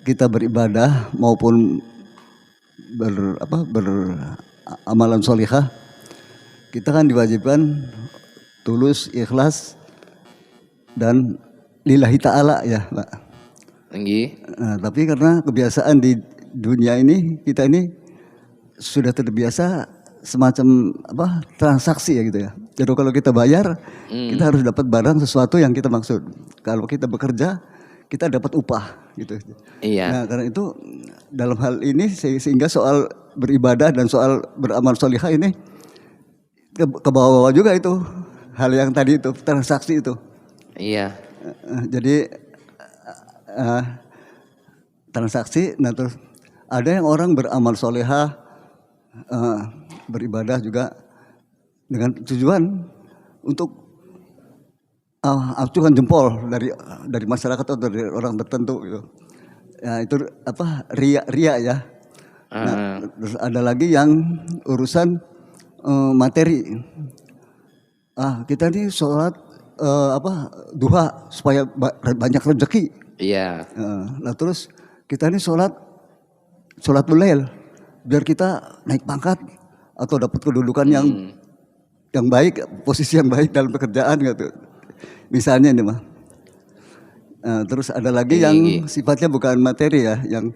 kita beribadah maupun beramalan sholihah, kita kan diwajibkan tulus, ikhlas, dan lillahi ta'ala ya Pak. Nah, tapi karena kebiasaan di dunia ini, kita ini sudah terbiasa semacam transaksi ya gitu ya. Jadi kalau kita bayar, kita harus dapat barang sesuatu yang kita maksud. Kalau kita bekerja, kita dapat upah gitu. Iya. Nah, karena itu dalam hal ini sehingga soal beribadah dan soal beramal sholihah ini ke bawah-bawah juga itu. Hal yang tadi itu, transaksi itu. Iya. Jadi transaksi, nah terus ada yang orang beramal solehah, beribadah juga dengan tujuan untuk acungan jempol dari masyarakat atau dari orang tertentu gitu. Ya, itu ria ya. Nah, terus ada lagi yang urusan materi. Kita ini sholat duha supaya banyak rezeki. Iya. Nah terus kita ini sholat belail biar kita naik pangkat atau dapat kedudukan yang baik, posisi yang baik dalam pekerjaan gitu. Misalnya ini mah. Terus ada lagi yang sifatnya bukan materi ya, yang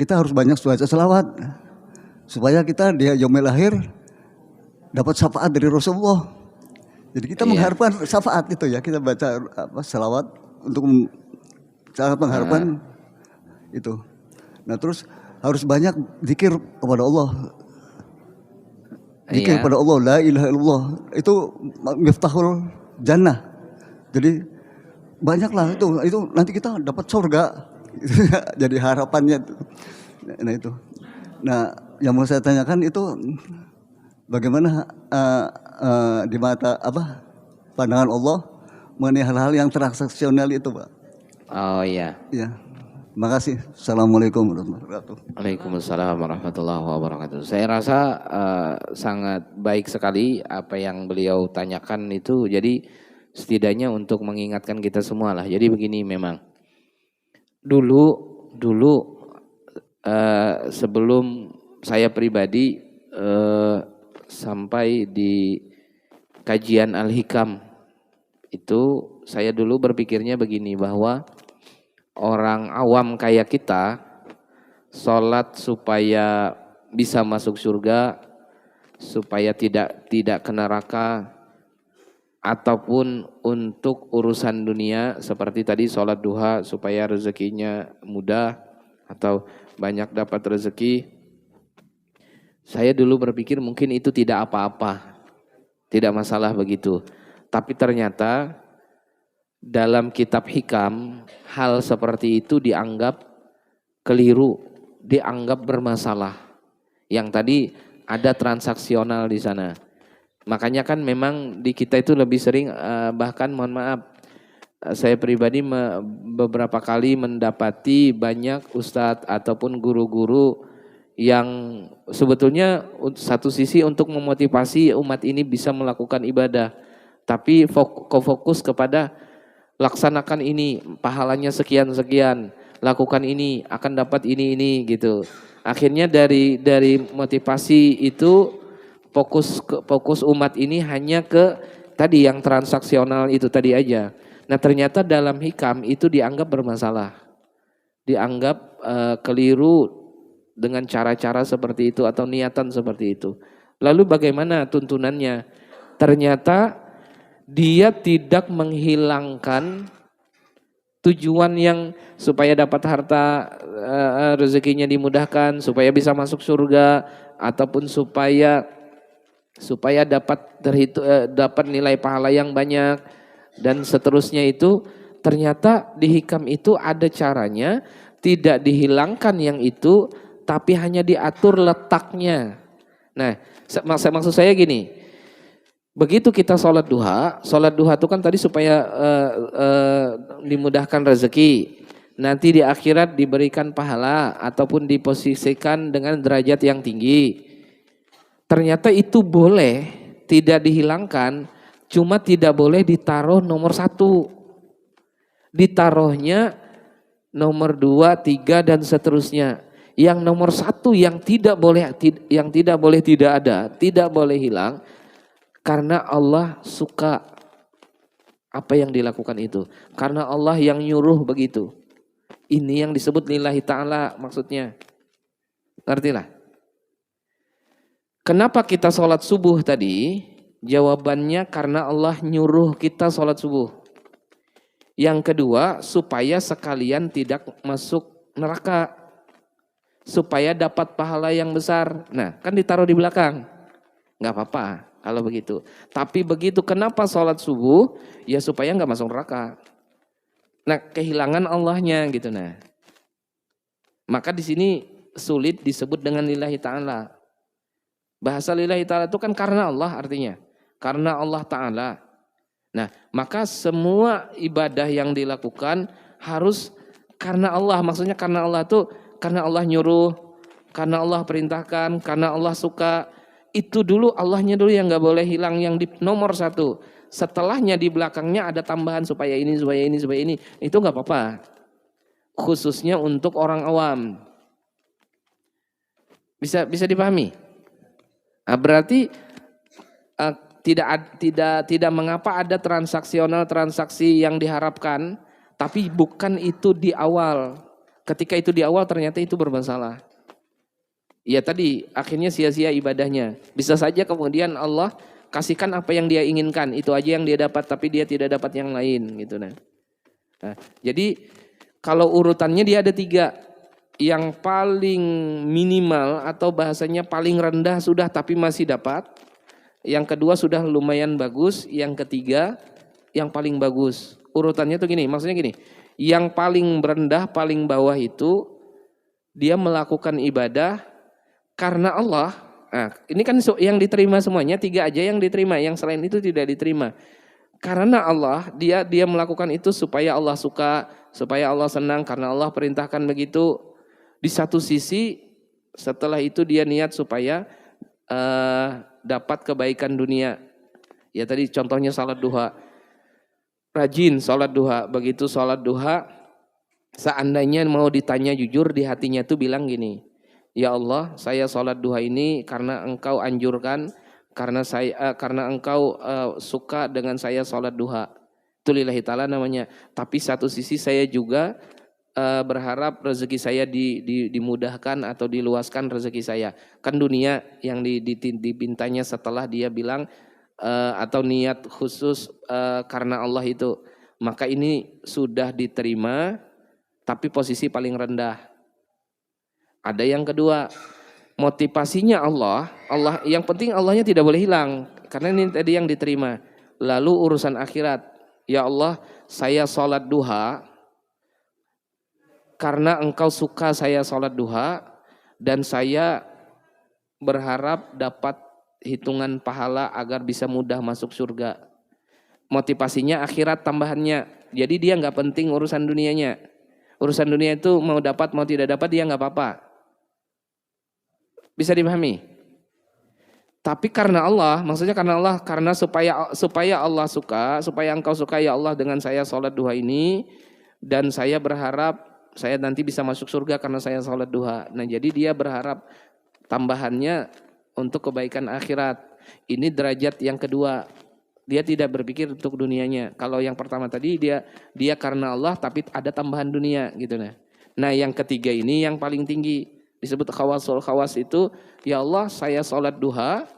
kita harus banyak baca selawat supaya kita di yaumil akhir dapat syafaat dari Rasulullah. Jadi kita mengharapkan syafaat itu ya, kita baca selawat untuk sangat mengharapkan itu. Nah terus harus banyak zikir kepada Allah. Zikir kepada Allah, la ilaha illallah. Itu miftahul jannah. Jadi banyaklah itu nanti kita dapat surga. Jadi harapannya. Nah itu. Nah yang mau saya tanyakan itu bagaimana di mata pandangan Allah mengenai hal-hal yang transaksional itu, Pak. Oh iya. Ya. Terima kasih. Assalamualaikum warahmatullahi wabarakatuh. Waalaikumsalam warahmatullahi wabarakatuh. Saya rasa sangat baik sekali apa yang beliau tanyakan itu. Jadi setidaknya untuk mengingatkan kita semua lah. Jadi begini memang. Dulu sebelum saya pribadi sampai di kajian Al-Hikam itu saya dulu berpikirnya begini bahwa orang awam kayak kita sholat supaya bisa masuk surga, supaya tidak ke neraka, ataupun untuk urusan dunia seperti tadi sholat duha supaya rezekinya mudah atau banyak dapat rezeki. Saya dulu berpikir mungkin itu tidak apa-apa, tidak masalah begitu. Tapi ternyata dalam kitab hikam, hal seperti itu dianggap keliru, dianggap bermasalah. Yang tadi ada transaksional di sana. Makanya kan memang di kita itu lebih sering, bahkan mohon maaf, saya pribadi beberapa kali mendapati banyak ustadz ataupun guru-guru yang sebetulnya satu sisi untuk memotivasi umat ini bisa melakukan ibadah. Tapi fokus kepada laksanakan ini, pahalanya sekian-sekian, lakukan ini, akan dapat ini gitu. Akhirnya dari motivasi itu fokus umat ini hanya ke tadi yang transaksional itu tadi aja. Nah ternyata dalam hikam itu dianggap bermasalah, dianggap keliru dengan cara-cara seperti itu atau niatan seperti itu. Lalu bagaimana tuntunannya? Ternyata dia tidak menghilangkan tujuan yang supaya dapat harta, rezekinya dimudahkan, supaya bisa masuk surga, ataupun supaya dapat nilai pahala yang banyak dan seterusnya itu. Ternyata di hikam itu ada caranya, tidak dihilangkan yang itu, tapi hanya diatur letaknya. Nah, maksud saya gini. Begitu kita sholat duha itu kan tadi supaya dimudahkan rezeki, nanti di akhirat diberikan pahala ataupun diposisikan dengan derajat yang tinggi. Ternyata itu boleh, tidak dihilangkan, cuma tidak boleh ditaruh nomor 1. Ditaruhnya nomor 2, 3 dan seterusnya. Yang nomor 1 yang tidak boleh tidak ada, tidak boleh hilang. Karena Allah suka apa yang dilakukan itu. Karena Allah yang nyuruh begitu. Ini yang disebut lillahi ta'ala maksudnya. Ngertilah. Kenapa kita sholat subuh tadi? Jawabannya karena Allah nyuruh kita sholat subuh. Yang kedua, supaya sekalian tidak masuk neraka. Supaya dapat pahala yang besar. Nah, kan ditaruh di belakang. Nggak apa-apa kalau begitu. Tapi begitu kenapa sholat subuh? Ya supaya nggak masuk neraka. Nah kehilangan Allahnya gitu. Nah maka di sini sulit disebut dengan lillahi ta'ala. Bahasa lillahi ta'ala itu kan karena Allah artinya. Karena Allah ta'ala. Nah maka semua ibadah yang dilakukan harus karena Allah. Maksudnya karena Allah itu karena Allah nyuruh, karena Allah perintahkan, karena Allah suka. Itu dulu Allahnya dulu yang gak boleh hilang, yang di nomor 1. Setelahnya di belakangnya ada tambahan supaya ini. Itu gak apa-apa. Khususnya untuk orang awam. Bisa dipahami? Nah, berarti tidak mengapa ada transaksi yang diharapkan, tapi bukan itu di awal. Ketika itu di awal ternyata itu bermasalah. Ya tadi akhirnya sia-sia ibadahnya. Bisa saja kemudian Allah kasihkan apa yang dia inginkan, itu aja yang dia dapat, tapi dia tidak dapat yang lain gitu. Nah jadi kalau urutannya dia ada 3. yang paling minimal atau bahasanya paling rendah sudah tapi masih dapat. Yang kedua sudah lumayan bagus. Yang ketiga yang paling bagus. Urutannya tuh gini, maksudnya gini. Yang paling rendah, paling bawah itu dia melakukan ibadah karena Allah. Nah, ini kan yang diterima semuanya, 3 aja yang diterima, yang selain itu tidak diterima. Karena Allah, dia melakukan itu supaya Allah suka, supaya Allah senang, karena Allah perintahkan begitu. Di satu sisi, setelah itu dia niat supaya dapat kebaikan dunia. Ya tadi contohnya salat duha. Rajin salat duha, begitu salat duha, seandainya mau ditanya jujur, di hatinya tuh bilang gini, ya Allah, saya sholat duha ini karena Engkau anjurkan, karena Engkau suka dengan saya sholat duha. Itu lillahi ta'ala namanya. Tapi satu sisi saya juga berharap rezeki saya dimudahkan atau diluaskan rezeki saya. Kan dunia yang dipintanya setelah dia bilang atau niat khusus karena Allah itu. Maka ini sudah diterima, tapi posisi paling rendah. Ada yang kedua, motivasinya Allah yang penting Allahnya tidak boleh hilang, karena ini tadi yang diterima. Lalu urusan akhirat, ya Allah, saya sholat duha karena Engkau suka saya sholat duha, dan saya berharap dapat hitungan pahala agar bisa mudah masuk surga. Motivasinya akhirat tambahannya, jadi dia nggak penting urusan dunianya. Urusan dunia itu mau dapat mau tidak dapat dia nggak apa-apa. Bisa dipahami? Tapi karena Allah, maksudnya karena Allah, karena supaya Allah suka, supaya Engkau suka ya Allah dengan saya sholat duha ini, dan saya berharap saya nanti bisa masuk surga karena saya sholat duha. Nah jadi dia berharap tambahannya untuk kebaikan akhirat. Ini derajat yang kedua. Dia tidak berpikir untuk dunianya. Kalau yang pertama tadi dia karena Allah tapi ada tambahan dunia gitu nah. Nah yang ketiga ini yang paling tinggi. Disebut khawasul khawas itu, ya Allah saya sholat duha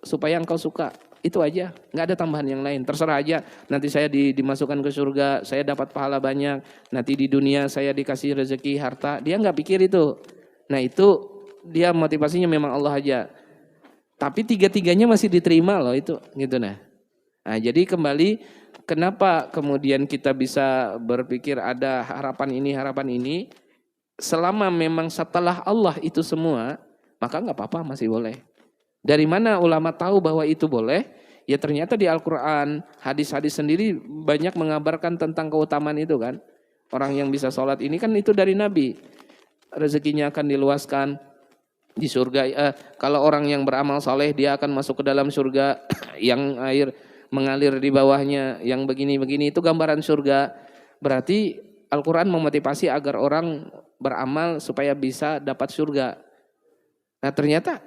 supaya Engkau suka. Itu aja, nggak ada tambahan yang lain. Terserah aja, nanti saya dimasukkan ke surga, saya dapat pahala banyak. Nanti di dunia saya dikasih rezeki, harta. Dia nggak pikir itu. Nah itu dia motivasinya memang Allah aja. Tapi tiga-tiganya masih diterima loh itu, gitu nah. Nah jadi kembali, kenapa kemudian kita bisa berpikir ada harapan ini, selama memang setelah Allah itu semua, maka nggak apa-apa, masih boleh. Dari mana ulama tahu bahwa itu boleh? Ya ternyata di Al-Quran, hadis-hadis sendiri banyak mengabarkan tentang keutamaan itu kan. Orang yang bisa sholat ini kan itu dari Nabi. Rezekinya akan diluaskan di surga. Kalau orang yang beramal soleh dia akan masuk ke dalam surga yang air mengalir di bawahnya, yang begini-begini itu gambaran surga. Berarti Al-Quran memotivasi agar orang beramal supaya bisa dapat surga. Nah ternyata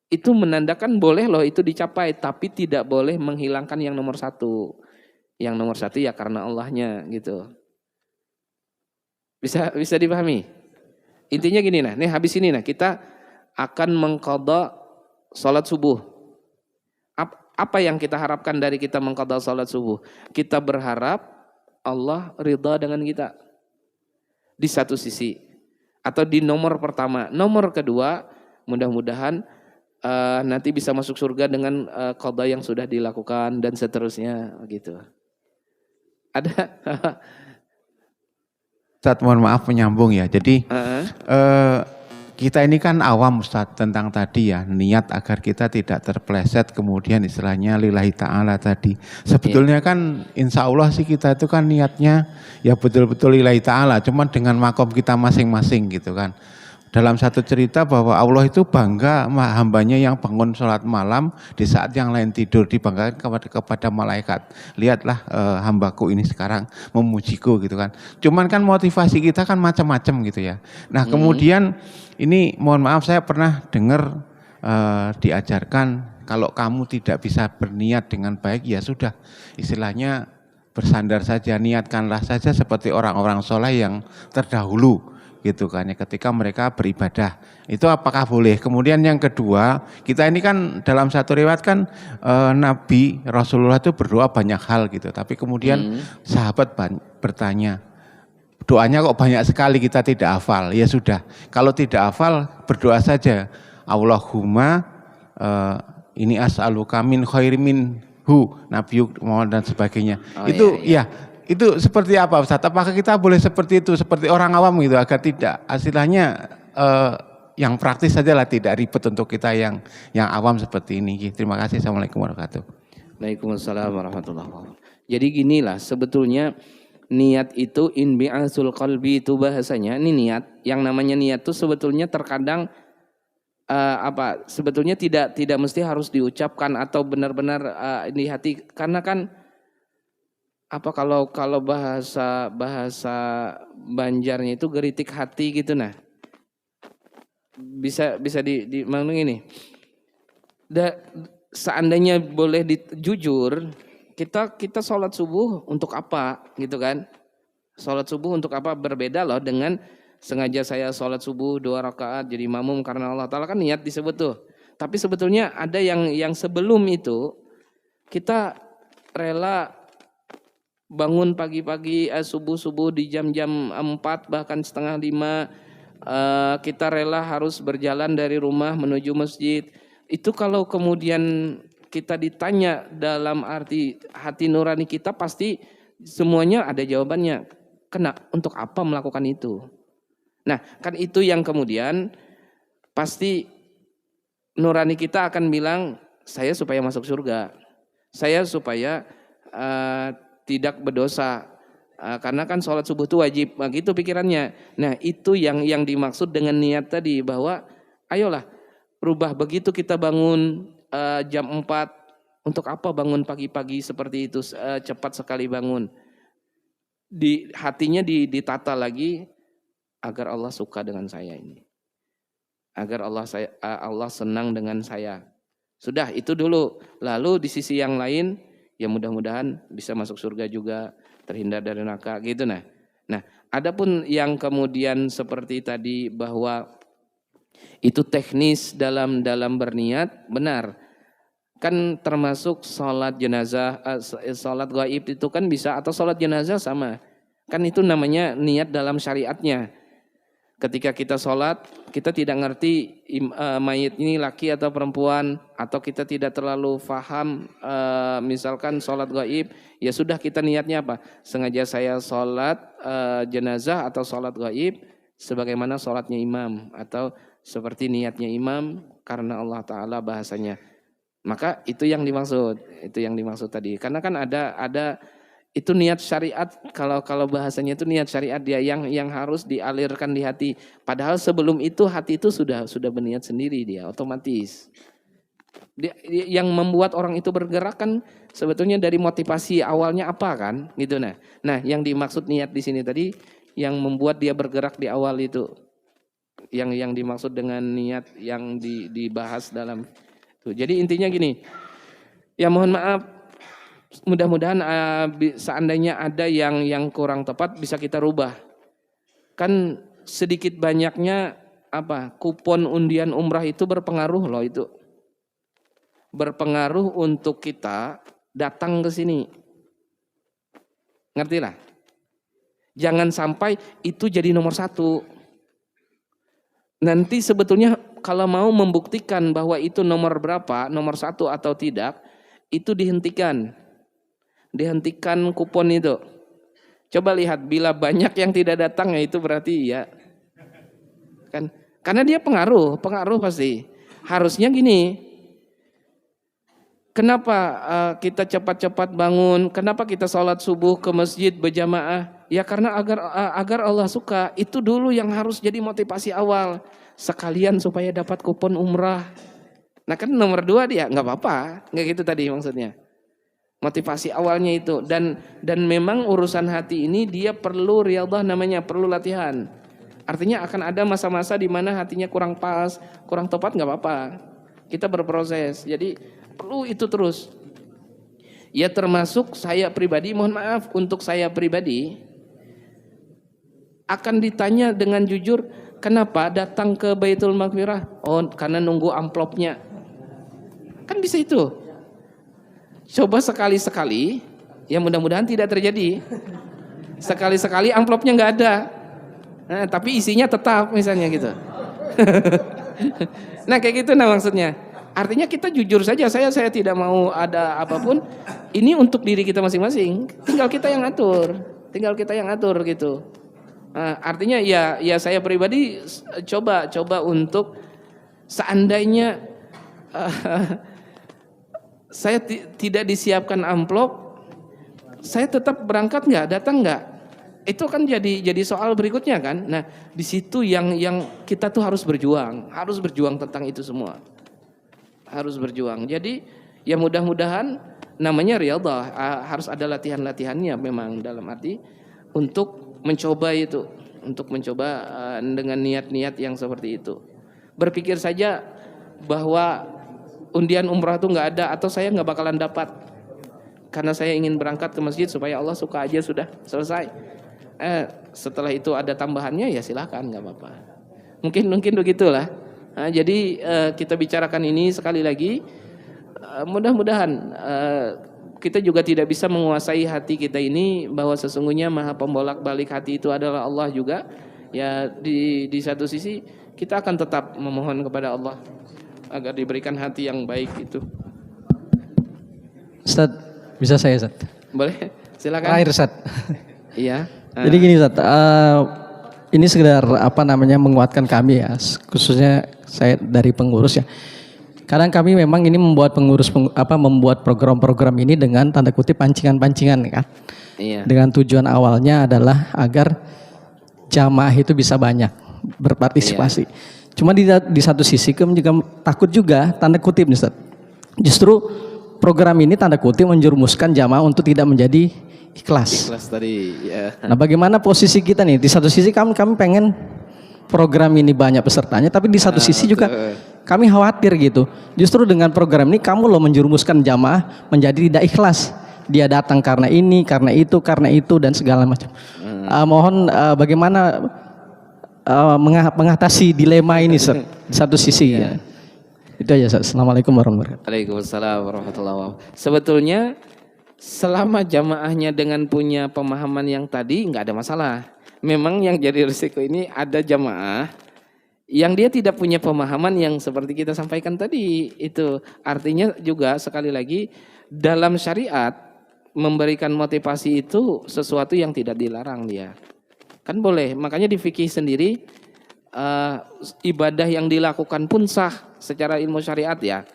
itu menandakan boleh loh itu dicapai, tapi tidak boleh menghilangkan yang nomor satu. Yang nomor satu ya karena Allahnya gitu. Bisa dipahami? Intinya gini nah, nih habis ini nah kita akan mengqadha salat subuh. Apa yang kita harapkan dari kita mengqadha salat subuh? Kita berharap Allah ridha dengan kita. Di satu sisi atau di nomor pertama. Nomor kedua, mudah-mudahan nanti bisa masuk surga dengan qadha yang sudah dilakukan dan seterusnya gitu. Ada Ustaz, mohon maaf menyambung ya. Jadi kita ini kan awam Ustaz tentang tadi ya, niat agar kita tidak terpleset kemudian istilahnya lillahi ta'ala tadi. Sebetulnya kan insya Allah sih kita itu kan niatnya ya betul-betul lillahi ta'ala, cuman dengan makom kita masing-masing gitu kan. Dalam satu cerita bahwa Allah itu bangga hambanya yang bangun sholat malam di saat yang lain tidur, dibanggakan kepada malaikat. Lihatlah hambaku ini sekarang memujiku gitu kan. Cuman kan motivasi kita kan macam-macam gitu ya. Nah kemudian ini mohon maaf saya pernah dengar diajarkan kalau kamu tidak bisa berniat dengan baik ya sudah istilahnya bersandar saja, niatkanlah saja seperti orang-orang soleh yang terdahulu. Gitu kan ya, ketika mereka beribadah itu apakah boleh? Kemudian yang kedua, kita ini kan dalam satu riwayat kan Nabi Rasulullah itu berdoa banyak hal gitu, tapi kemudian sahabat bertanya, doanya kok banyak sekali kita tidak hafal. Ya sudah, kalau tidak hafal berdoa saja. Allahumma ini as'aluka min khairin minhu nabiyuk dan sebagainya. Itu seperti apa Ustaz? Apakah kita boleh seperti itu, seperti orang awam gitu, agar tidak istilahnya yang praktis saja lah, tidak ribet untuk kita yang awam seperti ini. Terima kasih. Assalamualaikum warahmatullahi wabarakatuh. Waalaikumsalam warahmatullahi wabarakatuh. Jadi ginilah sebetulnya niat itu inbi'asul qalbi itu bahasanya. Ini niat, yang namanya niat itu sebetulnya terkadang sebetulnya tidak mesti harus diucapkan atau benar-benar di hati, karena kan kalau bahasa Banjarnya itu geritik hati gitu, nah bisa di ini. Seandainya boleh jujur, kita sholat subuh untuk apa gitu kan? Sholat subuh untuk apa? Berbeda loh dengan sengaja saya sholat subuh 2 rakaat jadi makmum karena Allah Ta'ala, kan niat disebut tuh. Tapi sebetulnya ada yang sebelum itu kita rela bangun pagi-pagi subuh-subuh di jam-jam 4 bahkan setengah 5, kita rela harus berjalan dari rumah menuju masjid. Itu kalau kemudian kita ditanya dalam arti hati nurani kita, pasti semuanya ada jawabannya. Untuk apa melakukan itu? Nah, kan itu yang kemudian pasti nurani kita akan bilang, saya supaya masuk surga, saya supaya tidak berdosa, karena kan sholat subuh itu wajib, begitu pikirannya. Nah, itu yang dimaksud dengan niat tadi, bahwa ayolah rubah. Begitu kita bangun jam 4, untuk apa bangun pagi-pagi seperti itu, cepat sekali bangun. Hatinya ditata lagi, agar Allah suka dengan saya ini, agar Allah senang dengan saya. Sudah itu dulu. Lalu di sisi yang lain, ya mudah-mudahan bisa masuk surga juga, terhindar dari neraka gitu. Nah, adapun yang kemudian seperti tadi bahwa itu teknis dalam berniat, benar. Kan termasuk sholat jenazah, sholat gaib itu kan bisa, atau sholat jenazah sama. Kan itu namanya niat dalam syariatnya. Ketika kita sholat, kita tidak ngerti mayit ini laki atau perempuan, atau kita tidak terlalu paham, misalkan sholat gaib, ya sudah kita niatnya apa? Sengaja saya sholat jenazah atau sholat gaib sebagaimana sholatnya imam, atau seperti niatnya imam karena Allah Ta'ala bahasanya. Maka itu yang dimaksud tadi. Karena kan ada itu niat syariat, kalau bahasanya itu niat syariat dia yang harus dialirkan di hati. Padahal sebelum itu hati itu sudah berniat sendiri, dia otomatis. Yang membuat orang itu bergerak kan sebetulnya dari motivasi awalnya apa kan, gitu. Nah, yang dimaksud niat di sini tadi yang membuat dia bergerak di awal itu. Yang dimaksud dengan niat yang dibahas dalam itu. Jadi intinya gini. Ya mohon maaf, mudah-mudahan seandainya ada yang kurang tepat bisa kita rubah. Kan sedikit banyaknya kupon undian umrah itu berpengaruh loh itu. Berpengaruh untuk kita datang ke sini. Ngerti lah? Jangan sampai itu jadi nomor 1. Nanti sebetulnya kalau mau membuktikan bahwa itu nomor berapa, nomor 1 atau tidak, itu dihentikan kupon itu. Coba lihat, bila banyak yang tidak datang, ya itu berarti ya kan, karena dia pengaruh pasti. Harusnya gini, kenapa kita cepat-cepat bangun, kenapa kita sholat subuh ke masjid berjamaah? Ya karena agar Allah suka. Itu dulu yang harus jadi motivasi awal. Sekalian supaya dapat kupon umrah. Nah kan nomor 2 dia, nggak apa-apa, nggak gitu tadi maksudnya. Motivasi awalnya itu, dan memang urusan hati ini dia perlu riyadhah namanya, perlu latihan. Artinya akan ada masa-masa di mana hatinya kurang pas, kurang tepat, nggak apa-apa. Kita berproses, jadi perlu itu terus. Ya termasuk saya pribadi, mohon maaf untuk saya pribadi, akan ditanya dengan jujur, kenapa datang ke Baitul Maghfirah? Oh, karena nunggu amplopnya. Kan bisa itu. Coba sekali-sekali, ya mudah-mudahan tidak terjadi. Sekali-sekali amplopnya nggak ada. Nah, tapi isinya tetap misalnya gitu. Nah kayak gitu maksudnya. Artinya kita jujur saja, saya tidak mau ada apapun. Ini untuk diri kita masing-masing. Tinggal kita yang atur gitu. Nah, artinya ya saya pribadi coba untuk seandainya saya tidak disiapkan amplop, saya tetap berangkat nggak, datang nggak? Itu kan jadi soal berikutnya kan. Nah di situ yang kita tuh harus berjuang tentang itu semua, harus berjuang. Jadi ya mudah-mudahan namanya riyadhah, harus ada latihannya memang, dalam arti untuk mencoba itu, dengan niat-niat yang seperti itu. Berpikir saja bahwa undian umrah itu nggak ada atau saya nggak bakalan dapat karena saya ingin berangkat ke masjid supaya Allah suka aja, sudah selesai. Setelah itu ada tambahannya ya silahkan, nggak apa-apa. Mungkin begitulah. Nah, jadi kita bicarakan ini sekali lagi. Mudah-mudahan kita juga tidak bisa menguasai hati kita ini, bahwa sesungguhnya maha pembolak-balik hati itu adalah Allah juga. Ya di satu sisi kita akan tetap memohon kepada Allah agar diberikan hati yang baik itu. Ustaz, bisa saya Ustaz? Boleh, silakan. Terakhir Ustaz. Iya. Jadi gini Ustaz, ini sekedar menguatkan kami ya, khususnya saya dari pengurus ya. Kadang kami memang ini membuat membuat program-program ini dengan tanda kutip pancingan-pancingan kan. Iya. Dengan tujuan awalnya adalah agar jamaah itu bisa banyak berpartisipasi. Iya. Cuma di satu sisi kami juga takut juga tanda kutip nih Ustaz. Justru program ini tanda kutip menjerumuskan jamaah untuk tidak menjadi ikhlas tadi ya. Nah bagaimana posisi kita nih? Di satu sisi kami pengen program ini banyak pesertanya, tapi di satu sisi juga kami khawatir gitu. Justru dengan program ini kamu loh menjerumuskan jamaah menjadi tidak ikhlas. Dia datang karena ini, karena itu dan segala macam. Mohon bagaimana mengatasi dilema ini di satu sisi ya. Itu aja. Assalamualaikum warahmatullahi wabarakatuh. Waalaikumsalam warahmatullahi wabarakatuh. Sebetulnya selama jamaahnya dengan punya pemahaman yang tadi nggak ada masalah. Memang yang jadi risiko ini ada jamaah yang dia tidak punya pemahaman yang seperti kita sampaikan tadi. Itu artinya juga sekali lagi dalam syariat memberikan motivasi itu sesuatu yang tidak dilarang dia. Kan boleh, makanya di fikih sendiri ibadah yang dilakukan pun sah secara ilmu syariat ya.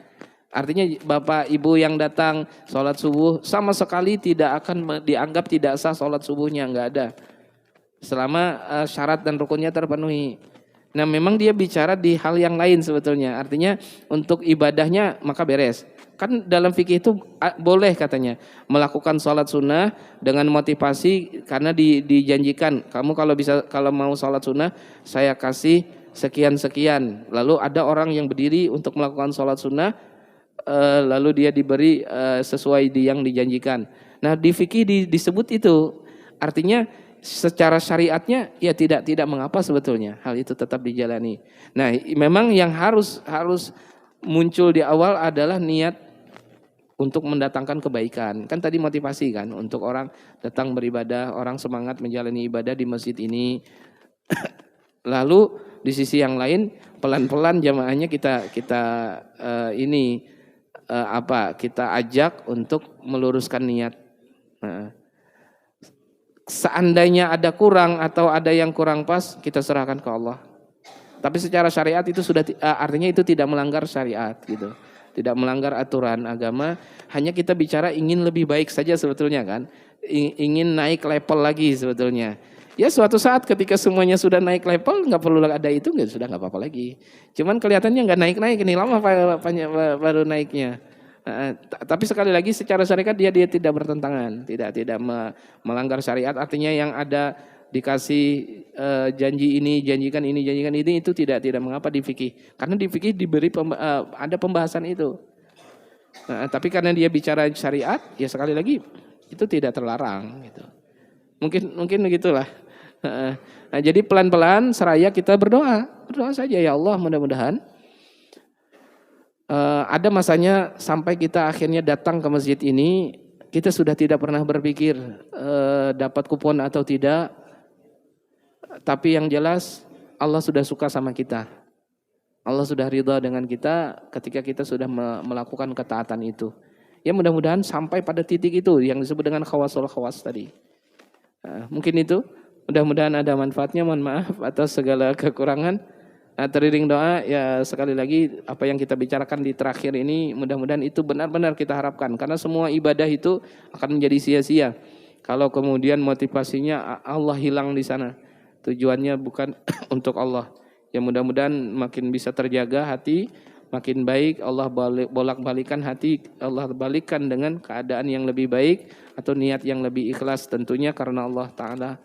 Artinya bapak ibu yang datang sholat subuh sama sekali tidak akan dianggap tidak sah sholat subuhnya, nggak ada. Selama syarat dan rukunnya terpenuhi. Nah memang dia bicara di hal yang lain sebetulnya. Artinya untuk ibadahnya maka beres. Kan dalam fikih itu boleh katanya melakukan sholat sunnah dengan motivasi karena dijanjikan kamu kalau mau sholat sunnah saya kasih sekian. Lalu ada orang yang berdiri untuk melakukan sholat sunnah. Lalu dia diberi sesuai yang dijanjikan. Nah di fikih disebut itu, artinya secara syariatnya ya tidak mengapa sebetulnya hal itu tetap dijalani. Nah memang yang harus muncul di awal adalah niat untuk mendatangkan kebaikan. Kan tadi motivasi kan untuk orang datang beribadah, orang semangat menjalani ibadah di masjid ini. Lalu di sisi yang lain pelan-pelan jamaahnya kita kita ajak untuk meluruskan niat. Nah, seandainya ada kurang atau ada yang kurang pas, kita serahkan ke Allah. Tapi secara syariat itu sudah artinya itu tidak melanggar syariat gitu. Tidak melanggar aturan agama, hanya kita bicara ingin lebih baik saja sebetulnya kan. Ingin naik level lagi sebetulnya. Ya suatu saat ketika semuanya sudah naik level, nggak perlu ada itu, sudah nggak apa-apa lagi. Cuman kelihatannya nggak naik ini lama baru naiknya. Tapi sekali lagi secara syariat dia tidak bertentangan, tidak melanggar syariat. Artinya yang ada dikasih janjikan ini itu tidak mengapa di fikih. Karena di fikih diberi ada pembahasan itu. Tapi karena dia bicara syariat, ya sekali lagi itu tidak terlarang gitu. Mungkin begitulah. Nah, jadi pelan-pelan seraya kita berdoa saja ya Allah, mudah-mudahan ada masanya sampai kita akhirnya datang ke masjid ini kita sudah tidak pernah berpikir dapat kupon atau tidak, tapi yang jelas Allah sudah suka sama kita. Allah sudah ridha dengan kita ketika kita sudah melakukan ketaatan itu. Ya mudah-mudahan sampai pada titik itu yang disebut dengan khawasul khawas tadi. Mungkin itu, mudah-mudahan ada manfaatnya. Mohon maaf atas segala kekurangan. Teriring doa, ya sekali lagi apa yang kita bicarakan di terakhir ini mudah-mudahan itu benar-benar kita harapkan, karena semua ibadah itu akan menjadi sia-sia kalau kemudian motivasinya Allah hilang di sana, tujuannya bukan untuk Allah. Ya mudah-mudahan makin bisa terjaga hati, makin baik, Allah bolak-balikan hati, Allah balikkan dengan keadaan yang lebih baik atau niat yang lebih ikhlas tentunya karena Allah Ta'ala.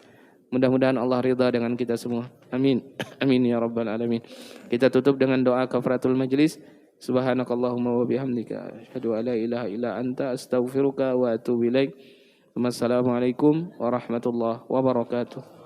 Mudah-mudahan Allah ridha dengan kita semua. Amin. Amin ya rabbal alamin. Kita tutup dengan doa kafaratul majlis. Subhanakallahumma wa bihamdika asyhadu an la ilaha illa anta astaghfiruka wa atubu ilaik. Wassalamualaikum warahmatullahi wabarakatuh.